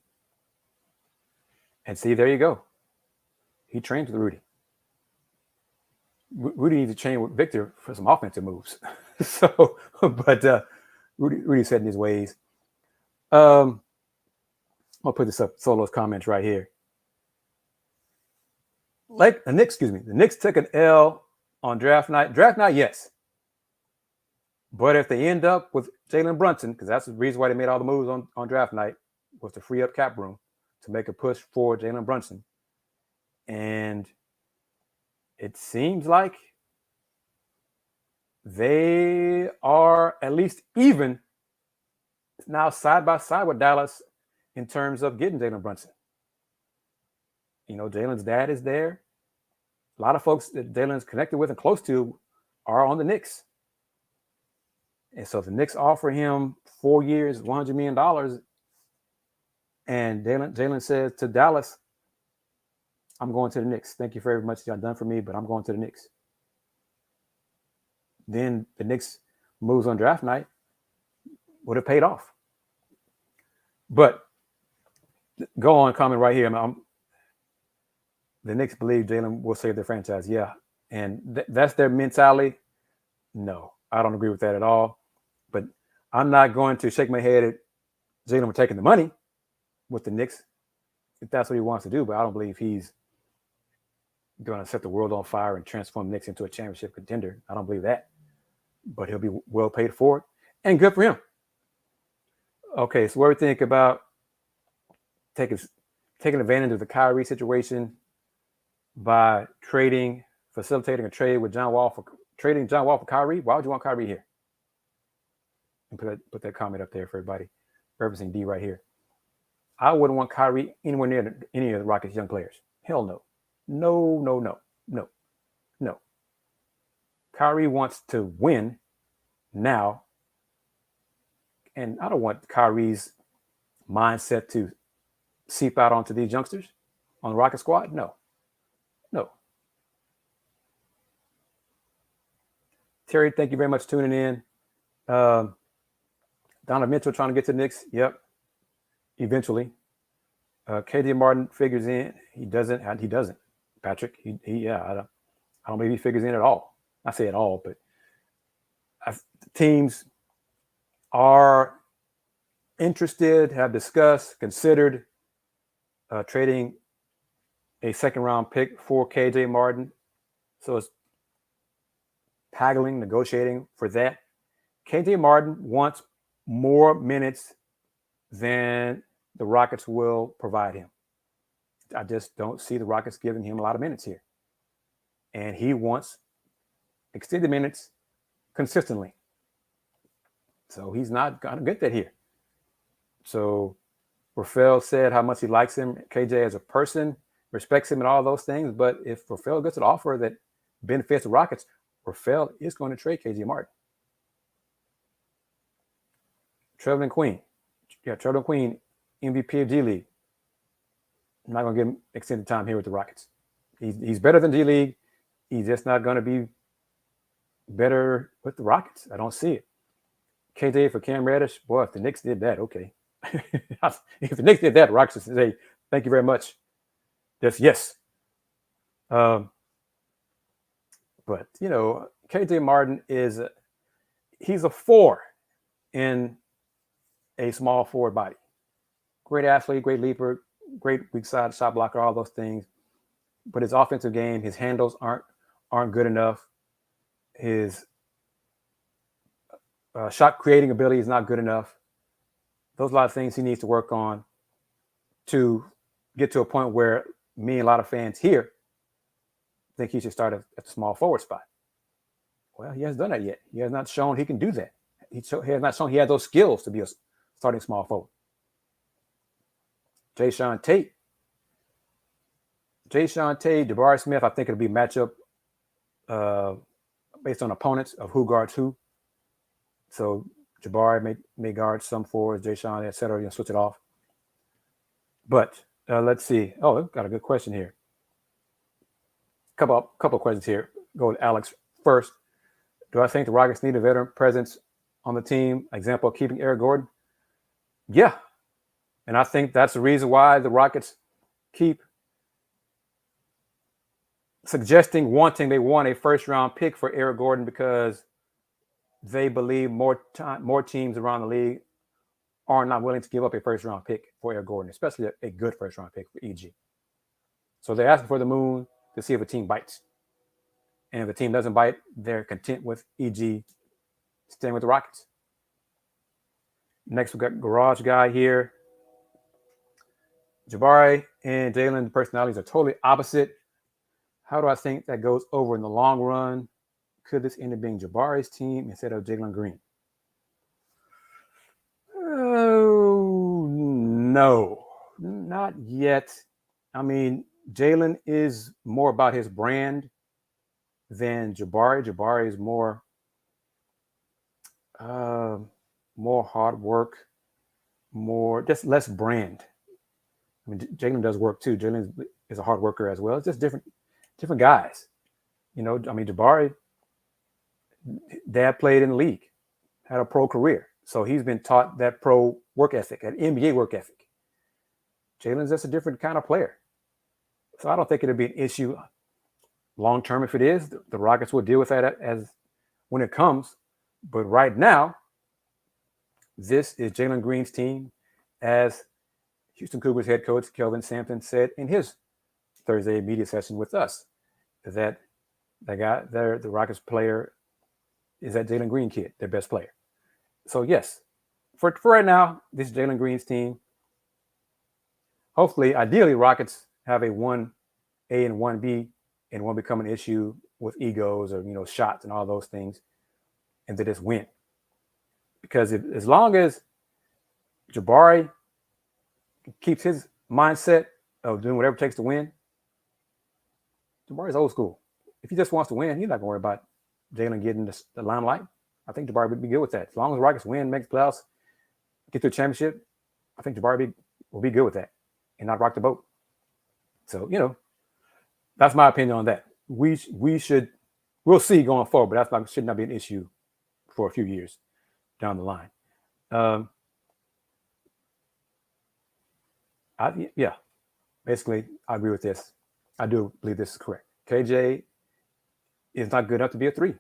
see, there you go. He trains with Rudy. Rudy needs to train with Victor for some offensive moves. But Rudy's set in his ways. I'll put this up, Solo's comments right here. The Knicks took an L on draft night. Draft night, yes. But if they end up with Jalen Brunson, because that's the reason why they made all the moves on draft night, was to free up cap room to make a push for Jalen Brunson. And it seems like they are at least even now side by side with Dallas in terms of getting Jalen Brunson. Jalen's dad is there. A lot of folks that Jalen's connected with and close to are on the Knicks. And so if the Knicks offer him 4 years, $100 million, and Jalen says to Dallas, I'm going to the Knicks. Thank you very much. Y'all done for me, but I'm going to the Knicks. Then the Knicks moves on draft night would have paid off. But go on, comment right here. The Knicks believe Jalen will save their franchise. Yeah. And that's their mentality. No, I don't agree with that at all. But I'm not going to shake my head at Jalen for taking the money with the Knicks if that's what he wants to do. But I don't believe he's going to set the world on fire and transform the Knicks into a championship contender. I don't believe that. But he'll be well paid for it. And good for him. Okay, so what do we think about taking advantage of the Kyrie situation by facilitating a trade with John Wall trading John Wall for Kyrie? Why would you want Kyrie here? And put that comment up there for everybody. Referencing D right here. I wouldn't want Kyrie anywhere near any of the Rockets' young players. Hell no. No. Kyrie wants to win now. And I don't want Kyrie's mindset to seep out onto these youngsters on the Rocket squad. No. Terry, thank you very much for tuning in. Donovan Mitchell trying to get to the Knicks. Yep. Eventually. KJ Martin figures in. He doesn't. Patrick. I don't believe he figures in at all. I say at all, but teams are interested, have discussed, considered trading a second-round pick for KJ Martin. So it's haggling, negotiating for that. KJ Martin wants more minutes than the Rockets will provide him. I just don't see the Rockets giving him a lot of minutes here. And he wants extended minutes consistently. So he's not going to get that here. So Rafael said how much he likes him, KJ as a person, respects him and all those things. But if Rafael gets an offer that benefits the Rockets, Rafael is going to trade KJ Martin. Trevor Queen. Yeah, Trevor Queen, MVP of G League. I'm not going to give him extended time here with the Rockets. He's better than G League. He's just not going to be better with the Rockets. I don't see it. KJ for Cam Reddish. Boy, if the Knicks did that, okay. If the Knicks did that, Rockets would say, thank you very much. Just yes. But, KJ Martin he's a 4 in a small forward body. Great athlete, great leaper, great weak side shot blocker, all those things. But his offensive game, his handles aren't good enough. His shot creating ability is not good enough. Those are a lot of things he needs to work on to get to a point where me and a lot of fans here think he should start at the small forward spot. Well, he hasn't done that yet. He has not shown he can do that. He has not shown he has those skills to be a starting small forward. Jae'Sean Tate, Jabari Smith, I think it'll be matchup based on opponents of who guards who. So Jabari may guard some forwards, Jae'Sean, et cetera, switch it off. But let's see. Oh, I've got a good question here. Couple of questions here. Go with Alex first. Do I think the Rockets need a veteran presence on the team? Example, keeping Eric Gordon? Yeah. And I think that's the reason why the Rockets keep suggesting they want a first-round pick for Eric Gordon, because they believe more teams around the league are not willing to give up a first-round pick for Eric Gordon, especially a good first-round pick for EG. So they're asking for the moon to see if a team bites. And if the team doesn't bite, they're content with EG staying with the Rockets. Next, we got Garage Guy here. Jabari and Jalen, the personalities are totally opposite. How do I think that goes over in the long run? Could this end up being Jabari's team instead of Jalen Green? Oh, no, not yet. I mean, Jalen is more about his brand than Jabari. Jabari is more hard work, just less brand. I mean, Jalen does work too. Jalen is a hard worker as well. It's just different guys. I mean, Jabari, dad played in the league, had a pro career. So he's been taught that pro work ethic, that NBA work ethic. Jalen's just a different kind of player. So I don't think it'll be an issue long term. If it is, the Rockets will deal with that as when it comes. But right now, this is Jalen Green's team, as Houston Cougars head coach Kelvin Sampson said in his Thursday media session with us, that the Rockets player is that Jalen Green kid, their best player. So yes, for right now, this is Jalen Green's team. Hopefully, ideally, Rockets have a 1A and 1B, and won't become an issue with egos or shots and all those things, and they just win. Because as long as Jabari keeps his mindset of doing whatever it takes to win, Jabari's old school. If he just wants to win, he's not going to worry about Jalen getting the limelight. I think Jabari would be good with that. As long as the Rockets win, make the playoffs, get to a championship, I think Jabari will be good with that and not rock the boat. So, that's my opinion on that. We'll see going forward, but should not be an issue for a few years down the line. Basically, I agree with this. I do believe this is correct. KJ is not good enough to be a 3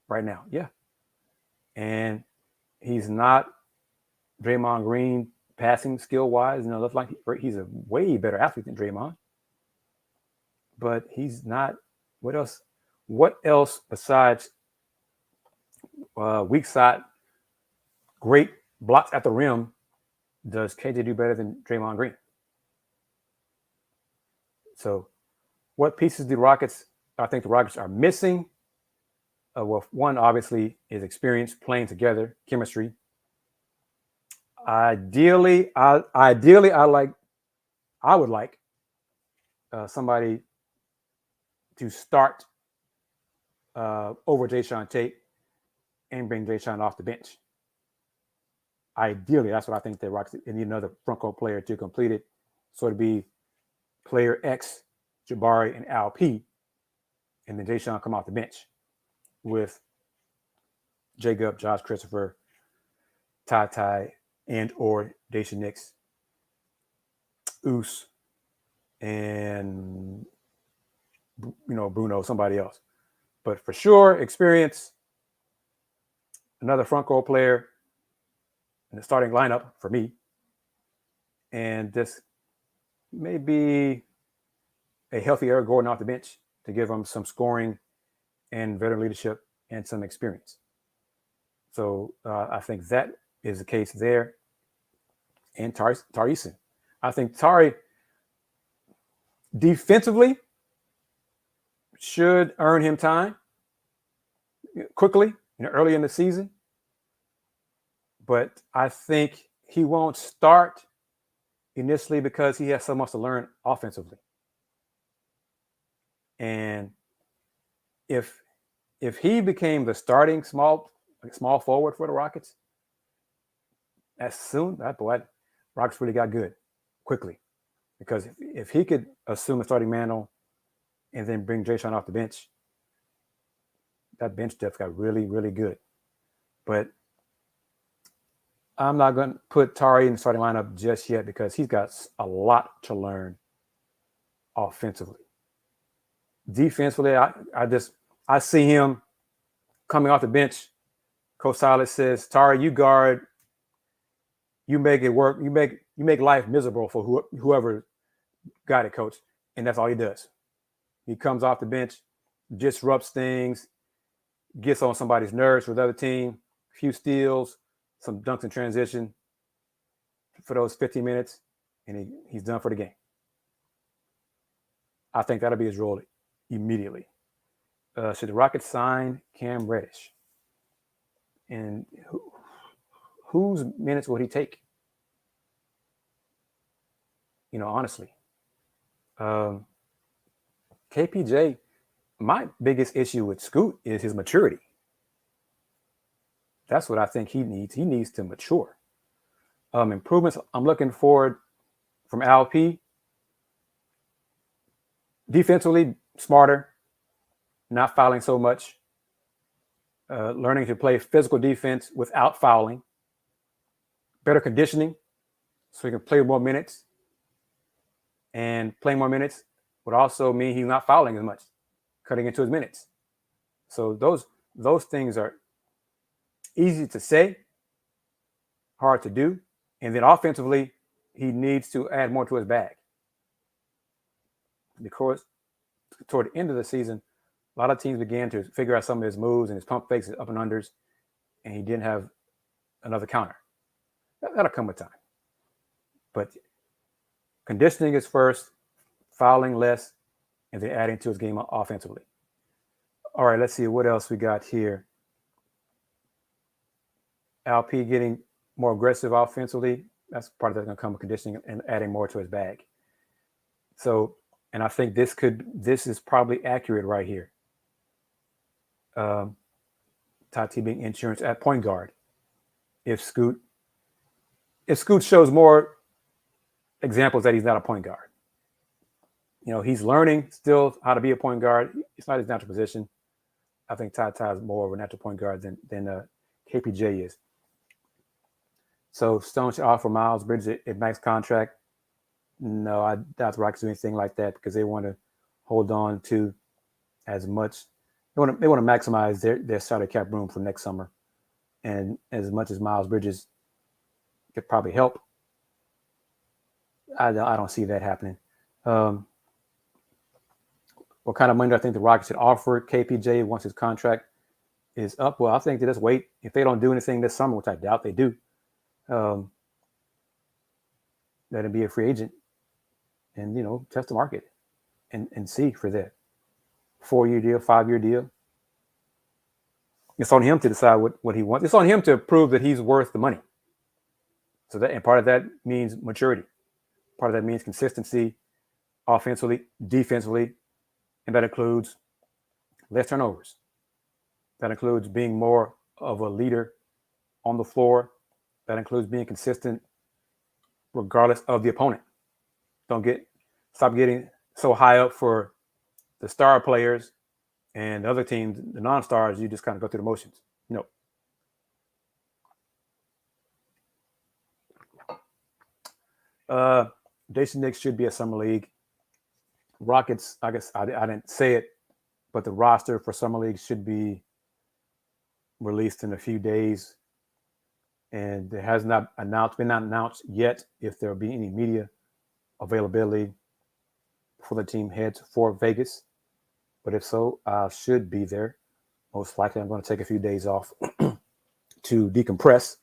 right now. Yeah. And he's not Draymond Green passing skill-wise. Looks like he's a way better athlete than Draymond. But he's not. What else? What else besides weak side, great blocks at the rim, does KJ do better than Draymond Green? So, what pieces I think the Rockets are missing? Well, one obviously is experience, playing together, chemistry. Ideally, I would like somebody to start over Jae'Sean Tate and bring Jae'Sean off the bench. Ideally, that's what I think the Rockets need, another front court player to complete it. So it'd be player X, Jabari, and Al P, and then Jae'Sean come off the bench with Jacob, Josh Christopher, Ty, and or Daisha Nix, Oos, and Bruno, somebody else. But for sure, experience, another front court player in the starting lineup for me, and this may be a healthy Eric Gordon off the bench to give him some scoring and veteran leadership and some experience. So I think that is the case there. And Tari Eason. I think Tari defensively should earn him time. quickly, early in the season. But I think he won't start initially because he has so much to learn offensively. And if he became the starting small forward for the Rockets, Rockets really got good quickly. Because if he could assume a starting mantle and then bring Jay Sean off the bench, that bench depth got really, really good. But I'm not going to put Tari in the starting lineup just yet because he's got a lot to learn offensively. Defensively, I see him coming off the bench. Coach Silas says, Tari, you guard, you make it work, you make life miserable for whoever got it, coach. And that's all he does. He comes off the bench, disrupts things, gets on somebody's nerves for the other team, a few steals, some dunks in transition for those 15 minutes, and he's done for the game. I think that'll be his role immediately. Should the Rockets sign Cam Reddish? And whose minutes will he take? Honestly. KPJ, my biggest issue with Scoot is his maturity. That's what I think he needs. He needs to mature. Improvements I'm looking forward from LP. Defensively, smarter, not fouling so much, learning to play physical defense without fouling, better conditioning so he can play more minutes. And playing more minutes would also mean he's not fouling as much, cutting into his minutes. So those things are easy to say, hard to do. And then offensively, he needs to add more to his bag. Because toward the end of the season, a lot of teams began to figure out some of his moves and his pump fakes, his up and unders, and he didn't have another counter. That'll come with time. But conditioning is first, fouling less, and then adding to his game offensively. All right, let's see what else we got here. LP getting more aggressive offensively. That's part of that's going to come with conditioning and adding more to his bag. So, and I think this is probably accurate right here. Tati being insurance at point guard. If Scoot shows more examples that he's not a point guard. He's learning still how to be a point guard. It's not his natural position. I think Tata is more of a natural point guard than KPJ is. So Stone should offer Miles Bridges a max contract. No, I doubt the Rockets do anything like that because they want to hold on to as much. They want to maximize their salary cap room for next summer, and as much as Miles Bridges could probably help, I don't see that happening. What kind of money do I think the Rockets should offer KPJ once his contract is up? Well, I think they just wait. If they don't do anything this summer, which I doubt they do, let him be a free agent and, test the market and see for that 4-year deal, 5-year deal. It's on him to decide what he wants. It's on him to prove that he's worth the money. So and part of that means maturity. Part of that means consistency, offensively, defensively, and that includes less turnovers. That includes being more of a leader on the floor. That includes being consistent regardless of the opponent. Stop getting so high up for the star players and the other teams, the non-stars, you just kind of go through the motions. Jason Knicks should be a summer league. Rockets, I guess I didn't say it, but the roster for summer league should be released in a few days. And it has not been announced yet if there will be any media availability before the team heads for Vegas. But if so, I should be there. Most likely I'm going to take a few days off to decompress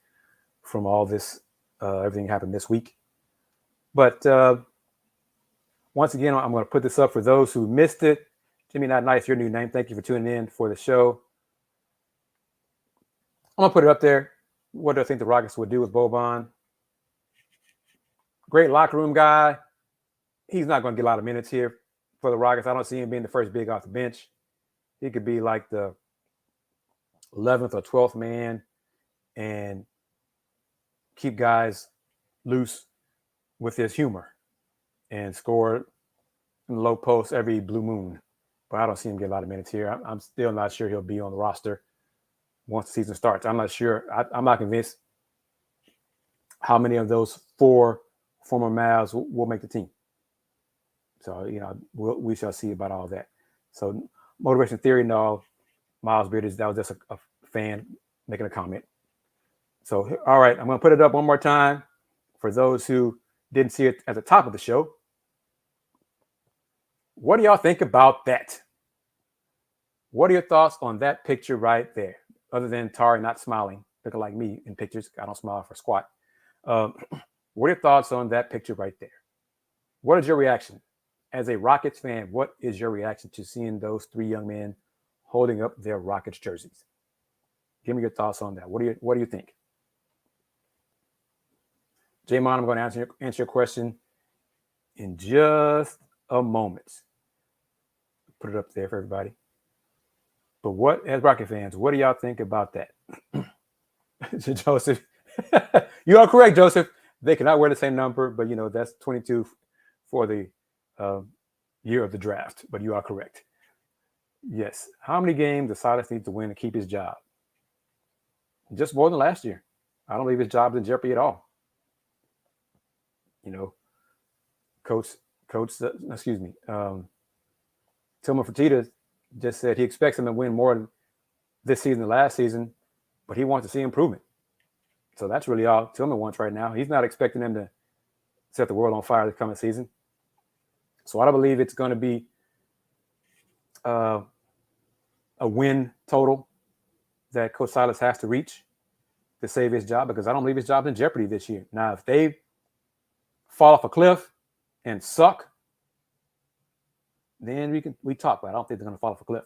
from all this, everything happened this week. But once again, I'm going to put this up for those who missed it. Jimmy Not Nice, your new name. Thank you for tuning in for the show. I'm gonna put it up there. What do I think the Rockets would do with Boban? Great locker room guy. He's not going to get a lot of minutes here for the Rockets. I don't see him being the first big off the bench. He could be like the 11th or 12th man and keep guys loose with his humor and score in the low post every blue moon. But I don't see him get a lot of minutes here. I'm still not sure he'll be on the roster once the season starts. I'm not sure. I'm not convinced how many of those 4 former Mavs will make the team. So, we shall see about all that. So, motivation theory, no. Miles Bridges, that was just a fan making a comment. So, all right, I'm going to put it up one more time for those who didn't see it at the top of the show. What do y'all think about that? What are your thoughts on that picture right there? Other than Tari not smiling, looking like me in pictures. I don't smile for squat. What are your thoughts on that picture right there? What is your reaction? As a Rockets fan, what is your reaction to seeing those 3 young men holding up their Rockets jerseys? Give me your thoughts on that. What do you think? J-Mon, I'm going to answer your question in just a moment. Put it up there for everybody. But as Rocket fans, what do y'all think about that? Joseph, you are correct, Joseph. They cannot wear the same number, but that's 22 for the year of the draft. But you are correct. Yes. How many games does Silas need to win to keep his job? Just more than last year. I don't believe his job is in jeopardy at all. Coach, Tillman Fertitta just said he expects him to win more this season than last season, but he wants to see improvement. So that's really all Tillman wants right now. He's not expecting them to set the world on fire this coming season. So I don't believe it's going to be a win total that Coach Silas has to reach to save his job, because I don't believe his job's in jeopardy this year. Now, if they fall off a cliff and suck, then we talk, but I don't think they're going to fall off a cliff.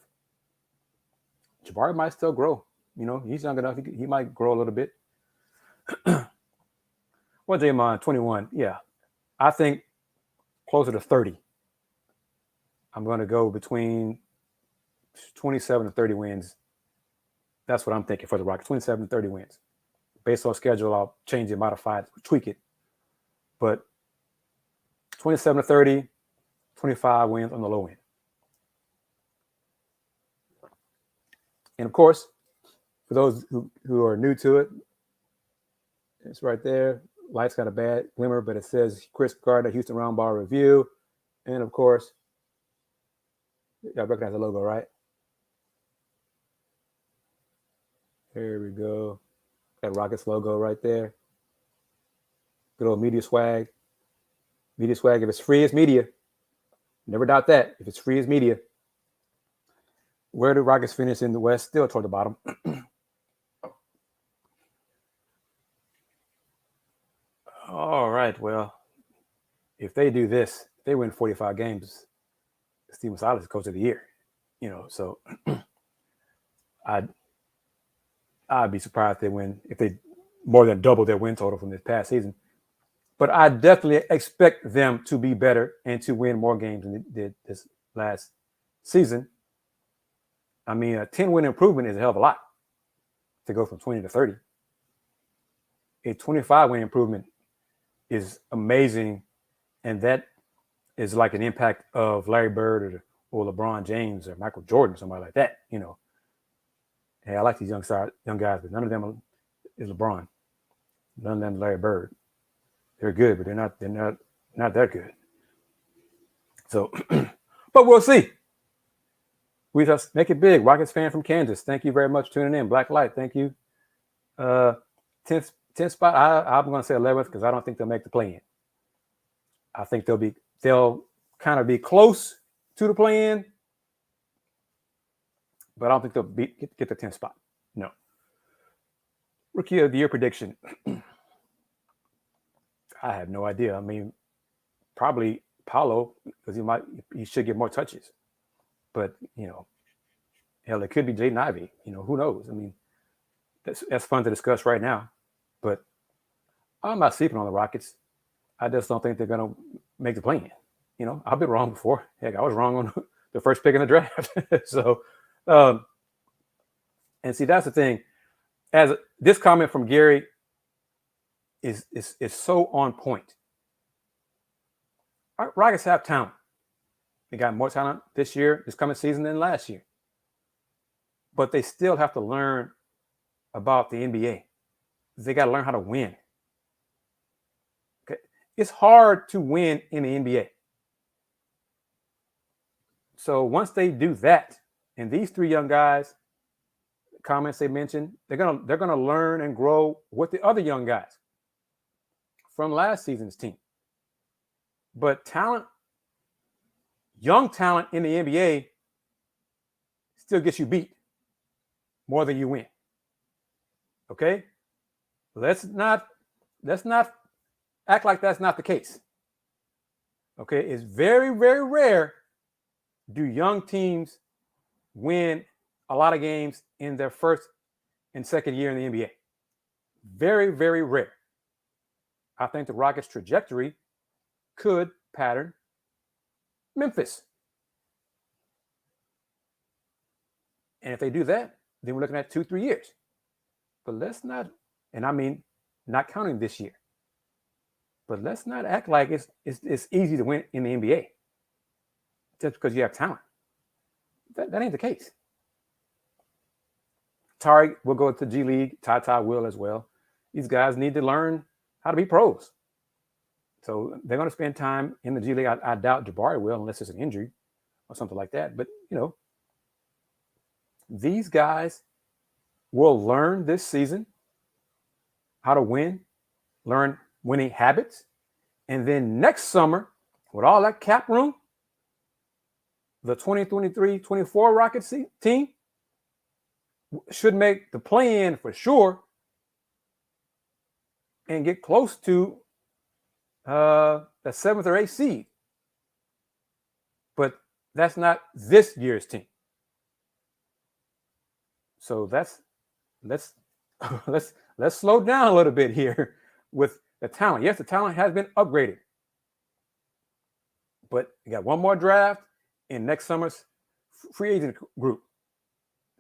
Jabari might still grow. He's young enough. He might grow a little bit. Well, J-Mon, 21. Yeah. I think closer to 30. I'm going to go between 27 and 30 wins. That's what I'm thinking for the Rockets, 27 and 30 wins. Based on schedule, I'll change it, modify it, tweak it. But 27 to 30, 25 wins on the low end. And of course, for those who are new to it, it's right there. Light's got a bad glimmer, but it says Kris Gardner, Houston Roundball review. And of course, y'all recognize the logo, right? Here we go. That Rockets logo right there. Good old media swag. Media swag. If it's free, it's media. Never doubt that. If it's free, it's media. Where do Rockets finish in the West? Still toward the bottom. All right. Well, if they do this, if they win 45 games, Stephen Silas is coach of the year. So I'd be surprised if they win, if they more than double their win total from this past season. But I definitely expect them to be better and to win more games than they did this last season. I mean, a 10-win improvement is a hell of a lot to go from 20 to 30. A 25-win improvement is amazing, and that is like an impact of Larry Bird or LeBron James or Michael Jordan, somebody like that. Hey, I like these young guys, but none of them is LeBron. None of them is Larry Bird. They're good, but they're not that good. So, but we'll see. We just make it big. Rockets fan from Kansas. Thank you very much for tuning in. Black Light, thank you. 10th spot. I'm going to say 11th because I don't think they'll make the play-in. I think they'll kind of be close to the play-in, but I don't think they'll get the 10th spot. No. Rookie of the year prediction. I have no idea. I mean, probably Paolo, because he should get more touches. But, hell, it could be Jaden Ivey. Who knows? I mean, that's fun to discuss right now. But I'm not sleeping on the Rockets. I just don't think they're going to make the play-in. You know, I've been wrong before. Heck, I was wrong on the first pick in the draft. So, and see, that's the thing. As this comment from Gary is so on point. Our Rockets have talent. They got more talent this year, this coming season, than last year. But they still have to learn about the NBA. They got to learn how to win. Okay, it's hard to win in the NBA. So once they do that, and these three young guys, comments they mentioned, they're gonna learn and grow with the other young guys from last season's team. But talent, young talent in the NBA, still gets you beat more than you win. Okay, let's not act like that's not the case. Okay, it's very, very rare do young teams win a lot of games in their first and second year in the NBA. Very, very rare. I think the Rockets' trajectory could pattern Memphis. And if they do that, then we're looking at 2-3 years. But let's not, and I mean, not counting this year, but let's not act like it's easy to win in the NBA just because you have talent. That ain't the case. Tariq will go to G League. Ty will as well. These guys need to learn how to be pros. So they're going to spend time in the G League. I doubt Jabari will, unless it's an injury or something like that. But, you know, these guys will learn this season how to win, learn winning habits. And then next summer, with all that cap room, the 2023-24 Rockets team should make the play-in for sure and get close to the 7th or 8th seed. But that's not this year's team. So let's slow down a little bit here with the talent. Yes, the talent has been upgraded. But you got one more draft in next summer's free agent group.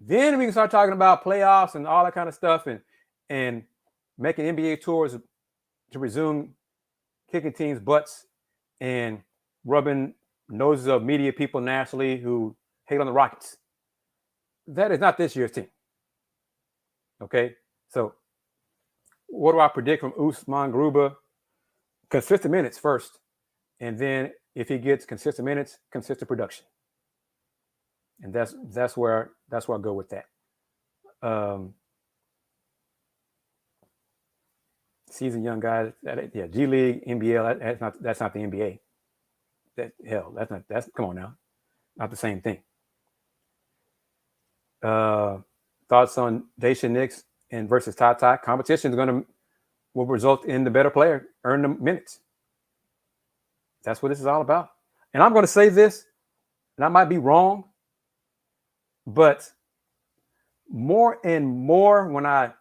Then we can start talking about playoffs and all that kind of stuff and making NBA tours to resume kicking teams' butts and rubbing noses of media people nationally who hate on the Rockets. That is not this year's team. Okay? So what do I predict from Usman Garuba? Consistent minutes first. And then if he gets consistent minutes, consistent production. And that's where I go with that. Seasoned young guys, G League, NBL, that's not the NBA. That's come on now, not the same thing. Thoughts on Daisha Nix and versus Ty? Competition will result in the better player earn the minutes. That's what this is all about. And I'm going to say this, and I might be wrong, but more and more when I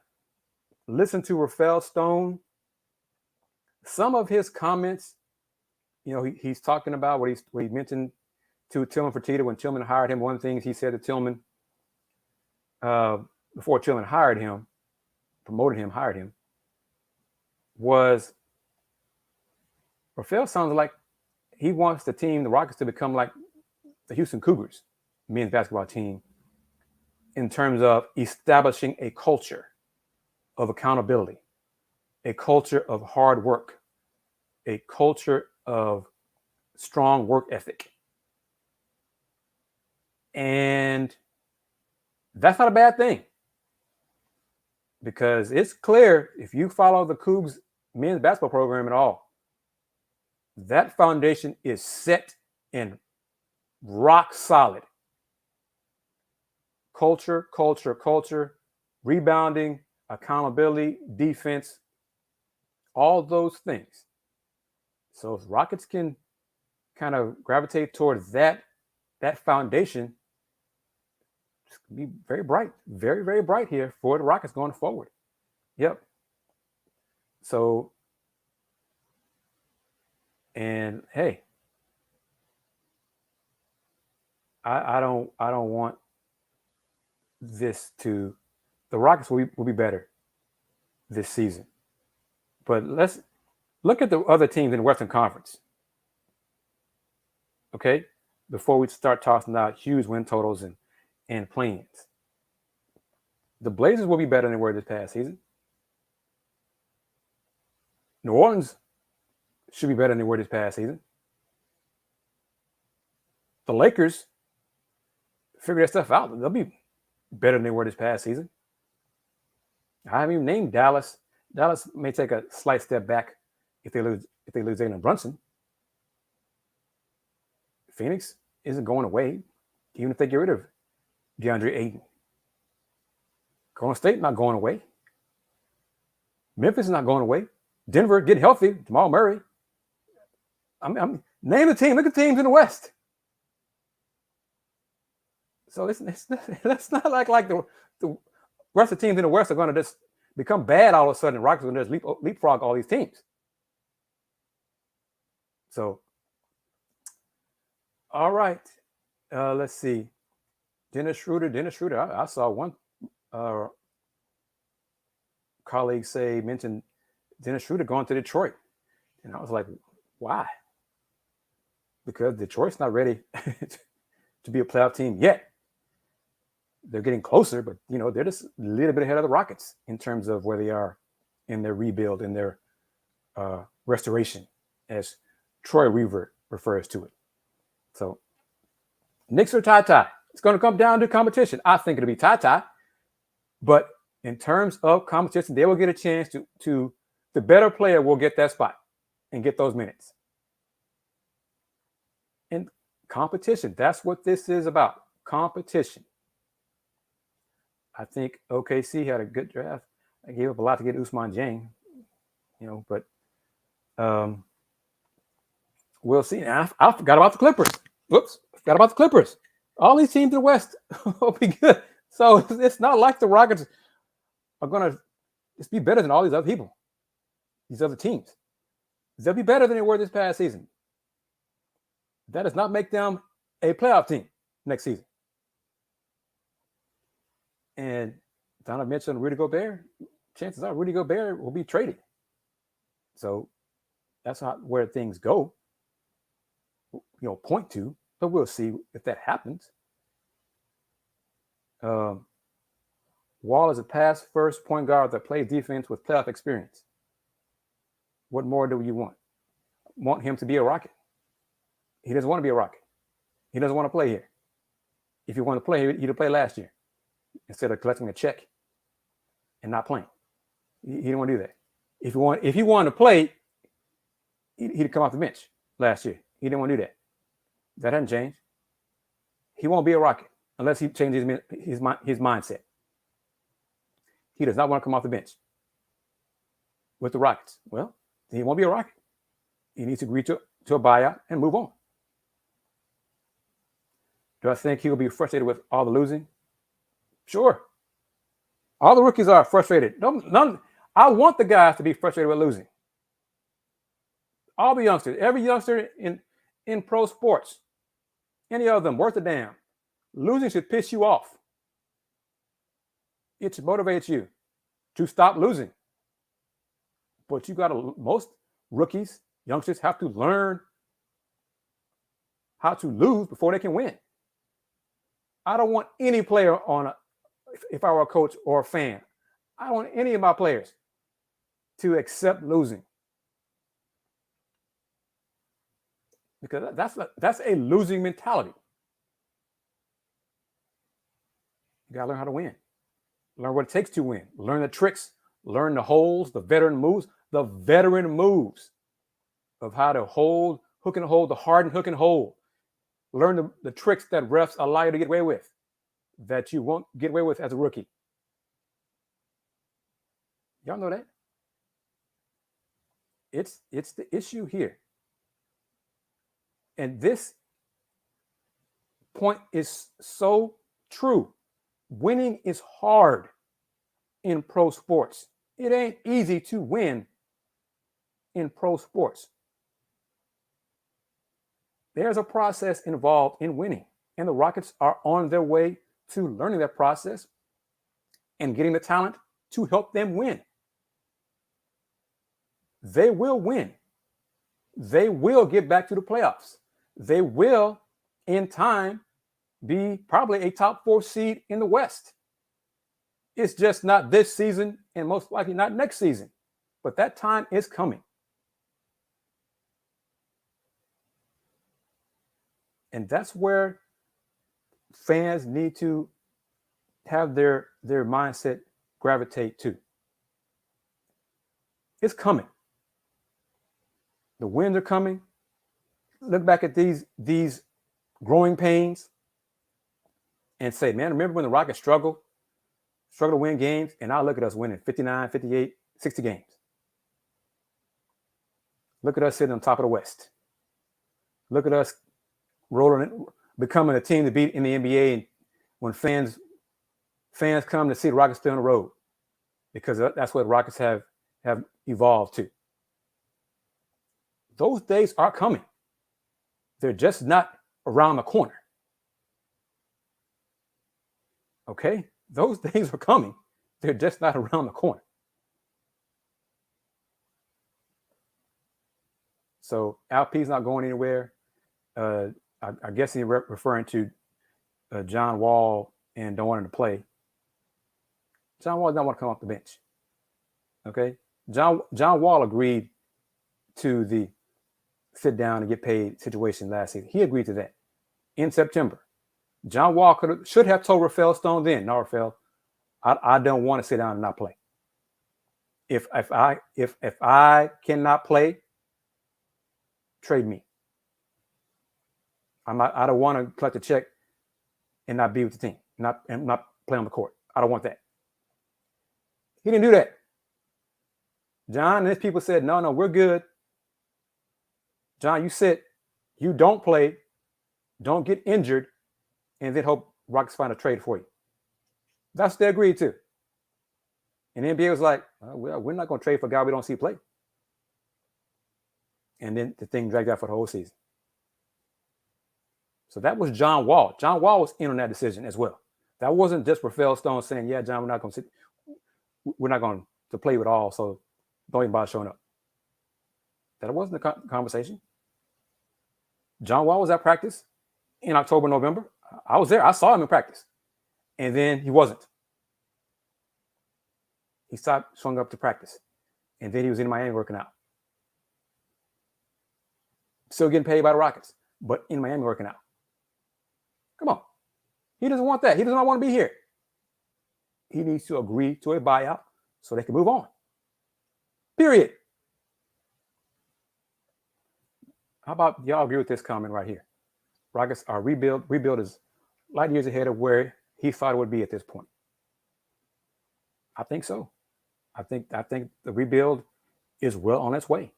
listen to Rafael Stone, some of his comments, you know, he's talking about what he mentioned to Tillman Fertitta when Tillman hired him. One of the things he said to Tillman before Tillman hired him, was Rafael sounds like he wants the Rockets, to become like the Houston Cougars men's basketball team in terms of establishing a culture of accountability, a culture of hard work, a culture of strong work ethic. And that's not a bad thing, because it's clear if you follow the Cougs men's basketball program at all, that foundation is set and rock solid. Culture, rebounding, accountability, defense, all those things. So if Rockets can kind of gravitate towards that foundation, It's going to be very bright, very, very bright here for the Rockets going forward. Yep. So, and hey, I don't want this to. The Rockets will be better this season, but let's look at the other teams in the Western Conference. Okay, before we start tossing out huge win totals and plans, the Blazers will be better than they were this past season. New Orleans should be better than they were this past season. The Lakers figure that stuff out. They'll be better than they were this past season. I haven't even named Dallas. Dallas may take a slight step back if they lose Knicks and Brunson. Phoenix isn't going away, even if they get rid of DeAndre Ayton. Golden State not going away. Memphis is not going away. Denver getting healthy. Jamal Murray. I'm name the team. Look at the teams in the West. So it's not like the rest of the teams in the West are going to just become bad all of a sudden. The Rockets are going to just leapfrog all these teams. So, all right. Let's see. Dennis Schroeder. I saw one colleague mention Dennis Schroeder going to Detroit. And I was like, why? Because Detroit's not ready to be a playoff team yet. They're getting closer, but they're just a little bit ahead of the Rockets in terms of where they are in their rebuild, in their restoration, as Troy Weaver refers to it. So, Knicks are tie. It's going to come down to competition. I think it'll be tie. But in terms of competition, they will get a chance to the better player will get that spot and get those minutes. And competition, that's what this is about. Competition. I think OKC had a good draft. I gave up a lot to get Ousmane Dieng, but we'll see. I forgot about the Clippers. Whoops, forgot about the Clippers. All these teams in the West will be good. So it's not like the Rockets are going to just be better than all these other people, these other teams. They'll be better than they were this past season. That does not make them a playoff team next season. And Donovan mentioned Rudy Gobert. Chances are Rudy Gobert will be traded. So that's not where things go, point to. But we'll see if that happens. Wall is a pass-first point guard that plays defense with playoff experience. What more do you want? Want him to be a Rocket? He doesn't want to be a Rocket. He doesn't want to play here. If he wanted to play, he'd have played last year instead of collecting a check and not playing. He didn't want to do that. If he wanted to play, he'd come off the bench last year. He didn't want to do that. That hasn't changed. He won't be a Rocket unless he changes his mindset. He does not want to come off the bench with the Rockets. Well, he won't be a Rocket. He needs to agree to a buyout and move on. Do I think he'll be frustrated with all the losing? Sure. All the rookies are frustrated. None. I want the guys to be frustrated with losing. All the youngsters, every youngster in pro sports, any of them worth a damn. Losing should piss you off. It should motivate you to stop losing. But most rookies, youngsters have to learn how to lose before they can win. I don't want any player if I were a coach or a fan, I don't want any of my players to accept losing. Because that's a losing mentality. You got to learn how to win. Learn what it takes to win. Learn the tricks. Learn the holes, the veteran moves of how to hold, hook and hold, the hardened hook and hold. Learn the tricks that refs allow you to get away with that you won't get away with as a rookie. Y'all know that? It's the issue here. And this point is so true Winning is hard in pro sports. It ain't easy to win in pro sports. There's a process involved in winning, and the Rockets are on their way to learning that process and getting the talent to help them win. They will win. They will get back to the playoffs. They will, in time, be probably a top 4 seed in the West. It's just not this season and most likely not next season. But that time is coming. And that's where fans need to have their mindset gravitate to. It's coming. The wins are coming. Look back at these growing pains and say, man, remember when the Rockets struggled to win games? And now look at us winning 59, 58, 60 games. Look at us sitting on top of the West. Look at us rolling, becoming a team to beat in the NBA. And when fans come to see the Rockets play on the road, because that's what the Rockets have evolved to. Those days are coming. They're just not around the corner. Okay? Those days are coming. They're just not around the corner. So Alp's not going anywhere. I guess he's referring to John Wall and don't want him to play. John Wall doesn't want to come off the bench. Okay? John Wall agreed to the sit down and get paid situation last season. He agreed to that in September. John Wall should have told Rafael Stone then, no, Rafael, I don't want to sit down and not play. If I cannot play, trade me. I don't want to collect a check and not be with the team, not play on the court. I don't want that. He didn't do that. John and his people said, no, we're good. John, you sit, you don't play, don't get injured, and then hope Rockets find a trade for you. That's what they agreed to. And the NBA was like, well, we're not going to trade for a guy we don't see play. And then the thing dragged out for the whole season. So that was John Wall. John Wall was in on that decision as well. That wasn't just Rafael Stone saying, yeah, John, we're not going to play with all, so don't even bother showing up. That wasn't the conversation. John Wall was at practice in October, November. I was there. I saw him in practice. And then he wasn't. He stopped showing up to practice. And then he was in Miami working out. Still getting paid by the Rockets, but in Miami working out. Come on. He doesn't want that. He does not want to be here. He needs to agree to a buyout so they can move on. Period. How about y'all agree with this comment right here? Rockets are rebuild is light years ahead of where he thought it would be at this point. I think so. I think the rebuild is well on its way.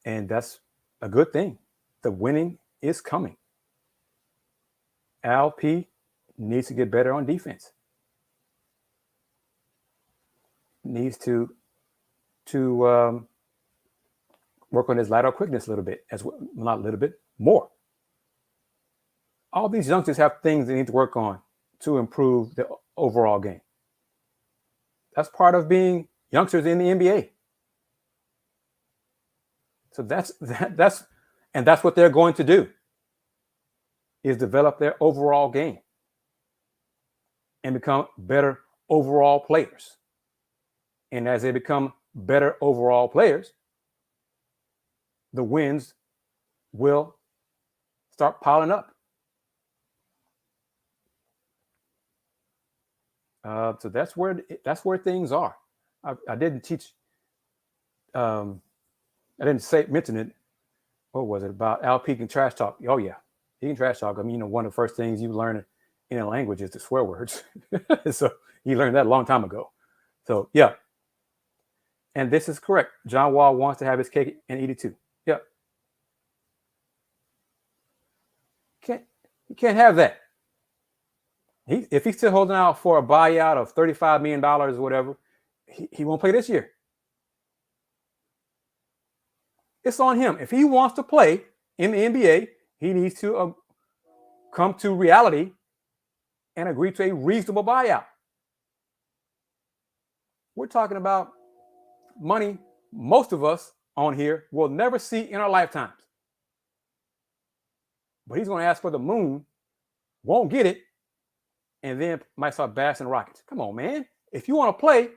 And that's a good thing. The winning is coming. Al P needs to get better on defense. Needs to work on his lateral quickness a little bit, as well, not a little bit, more. All these youngsters have things they need to work on to improve the overall game. That's part of being youngsters in the NBA. So that's what they're going to do, is develop their overall game and become better overall players. And as they become better overall players, the wins will start piling up. So that's where things are. I didn't teach. I didn't mention it. What was it about? Al P can trash talk. Oh yeah, he can trash talk. I mean, one of the first things you learn in a language is the swear words. So you learned that a long time ago. So yeah, and this is correct. John Wall wants to have his cake and eat it too. Yeah, you can't have that. If he's still holding out for a buyout of $35 million or whatever, he won't play this year. It's on him. If he wants to play in the NBA, he needs to come to reality and agree to a reasonable buyout. We're talking about money most of us on here will never see in our lifetimes. But he's going to ask for the moon, won't get it, and then might start bashing Rockets. Come on, man. If you want to play,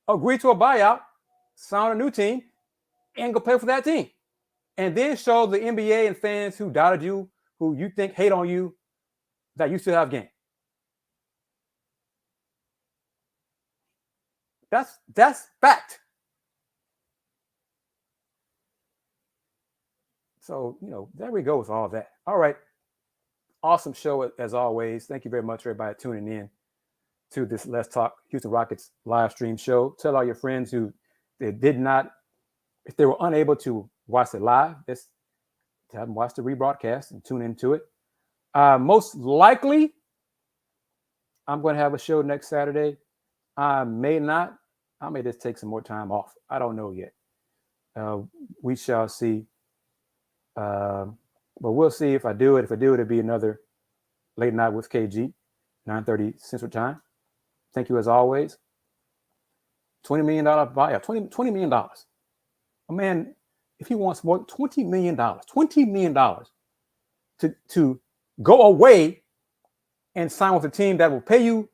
agree to a buyout, sign a new team, and go play for that team. And then show the NBA and fans who doubted you, who you think hate on you, that you still have game. That's fact. So, there we go with all that. All right. Awesome show as always. Thank you very much, everybody, tuning in to this Let's Talk Houston Rockets live stream show. Tell all your friends who if they were unable to watch it live, just have them watch the rebroadcast and tune into it. Most likely, I'm going to have a show next Saturday. I may not. I may just take some more time off. I don't know yet. We shall see. But we'll see if I do it. If I do it, it'll be another late night with KG, 9:30 Central Time. Thank you as always. $20 million buyout, $20 million. A man, if he wants more, $20 million to go away and sign with a team that will pay you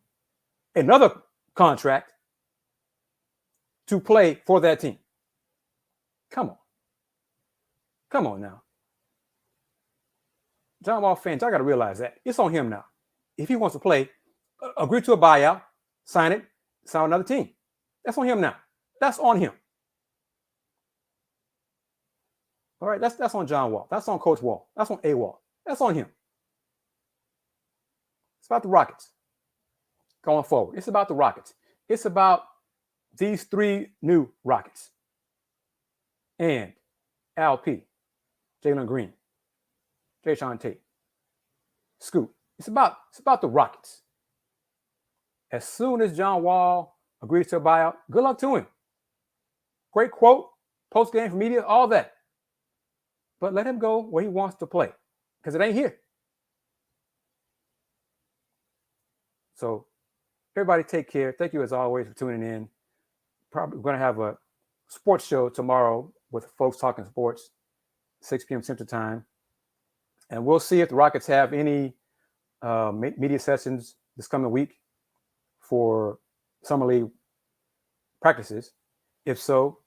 another contract to play for that team. Come on now. John Wall fans, I got to realize that. It's on him now. If he wants to play, agree to a buyout, sign it, sign another team. That's on him now. That's on him. All right, that's on John Wall. That's on Coach Wall. That's on A Wall. That's on him. It's about the Rockets going forward. It's about the Rockets. It's about these three new Rockets. And Al P, Jalen Green, Jayshawn Tate, Scoot. It's about the Rockets. As soon as John Wall agrees to a buyout, good luck to him. Great quote, post-game for media, all that. But let him go where he wants to play because it ain't here. So everybody take care. Thank you as always for tuning in. Probably going to have a sports show tomorrow with folks talking sports, 6 p.m. Central Time. And we'll see if the Rockets have any media sessions this coming week for Summer League practices. If so,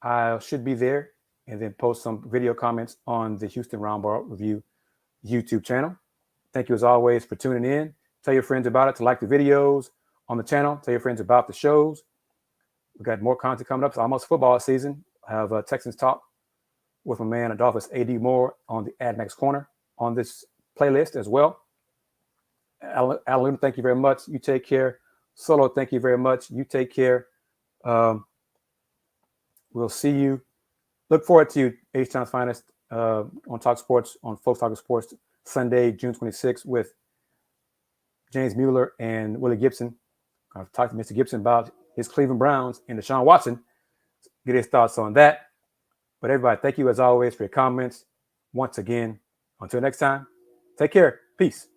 I should be there and then post some video comments on the Houston Roundball Review YouTube channel. Thank you as always for tuning in. Tell your friends about it, to like the videos on the channel. Tell your friends about the shows. We've got more content coming up. It's almost football season. I have Texans Talk with my man Adolphus A.D. Moore on the AdMax Corner on this playlist as well. Alan, thank you very much. You take care. Solo, thank you very much. You take care. We'll see you. Look forward to you, H-Town's Finest, on Talk Sports, on Folks Talking Sports, Sunday, June 26th with James Mueller and Willie Gibson. I've talked to Mr. Gibson about his Cleveland Browns and Deshaun Watson. Get his thoughts on that. But everybody, thank you as always for your comments. Once again, until next time, take care. Peace.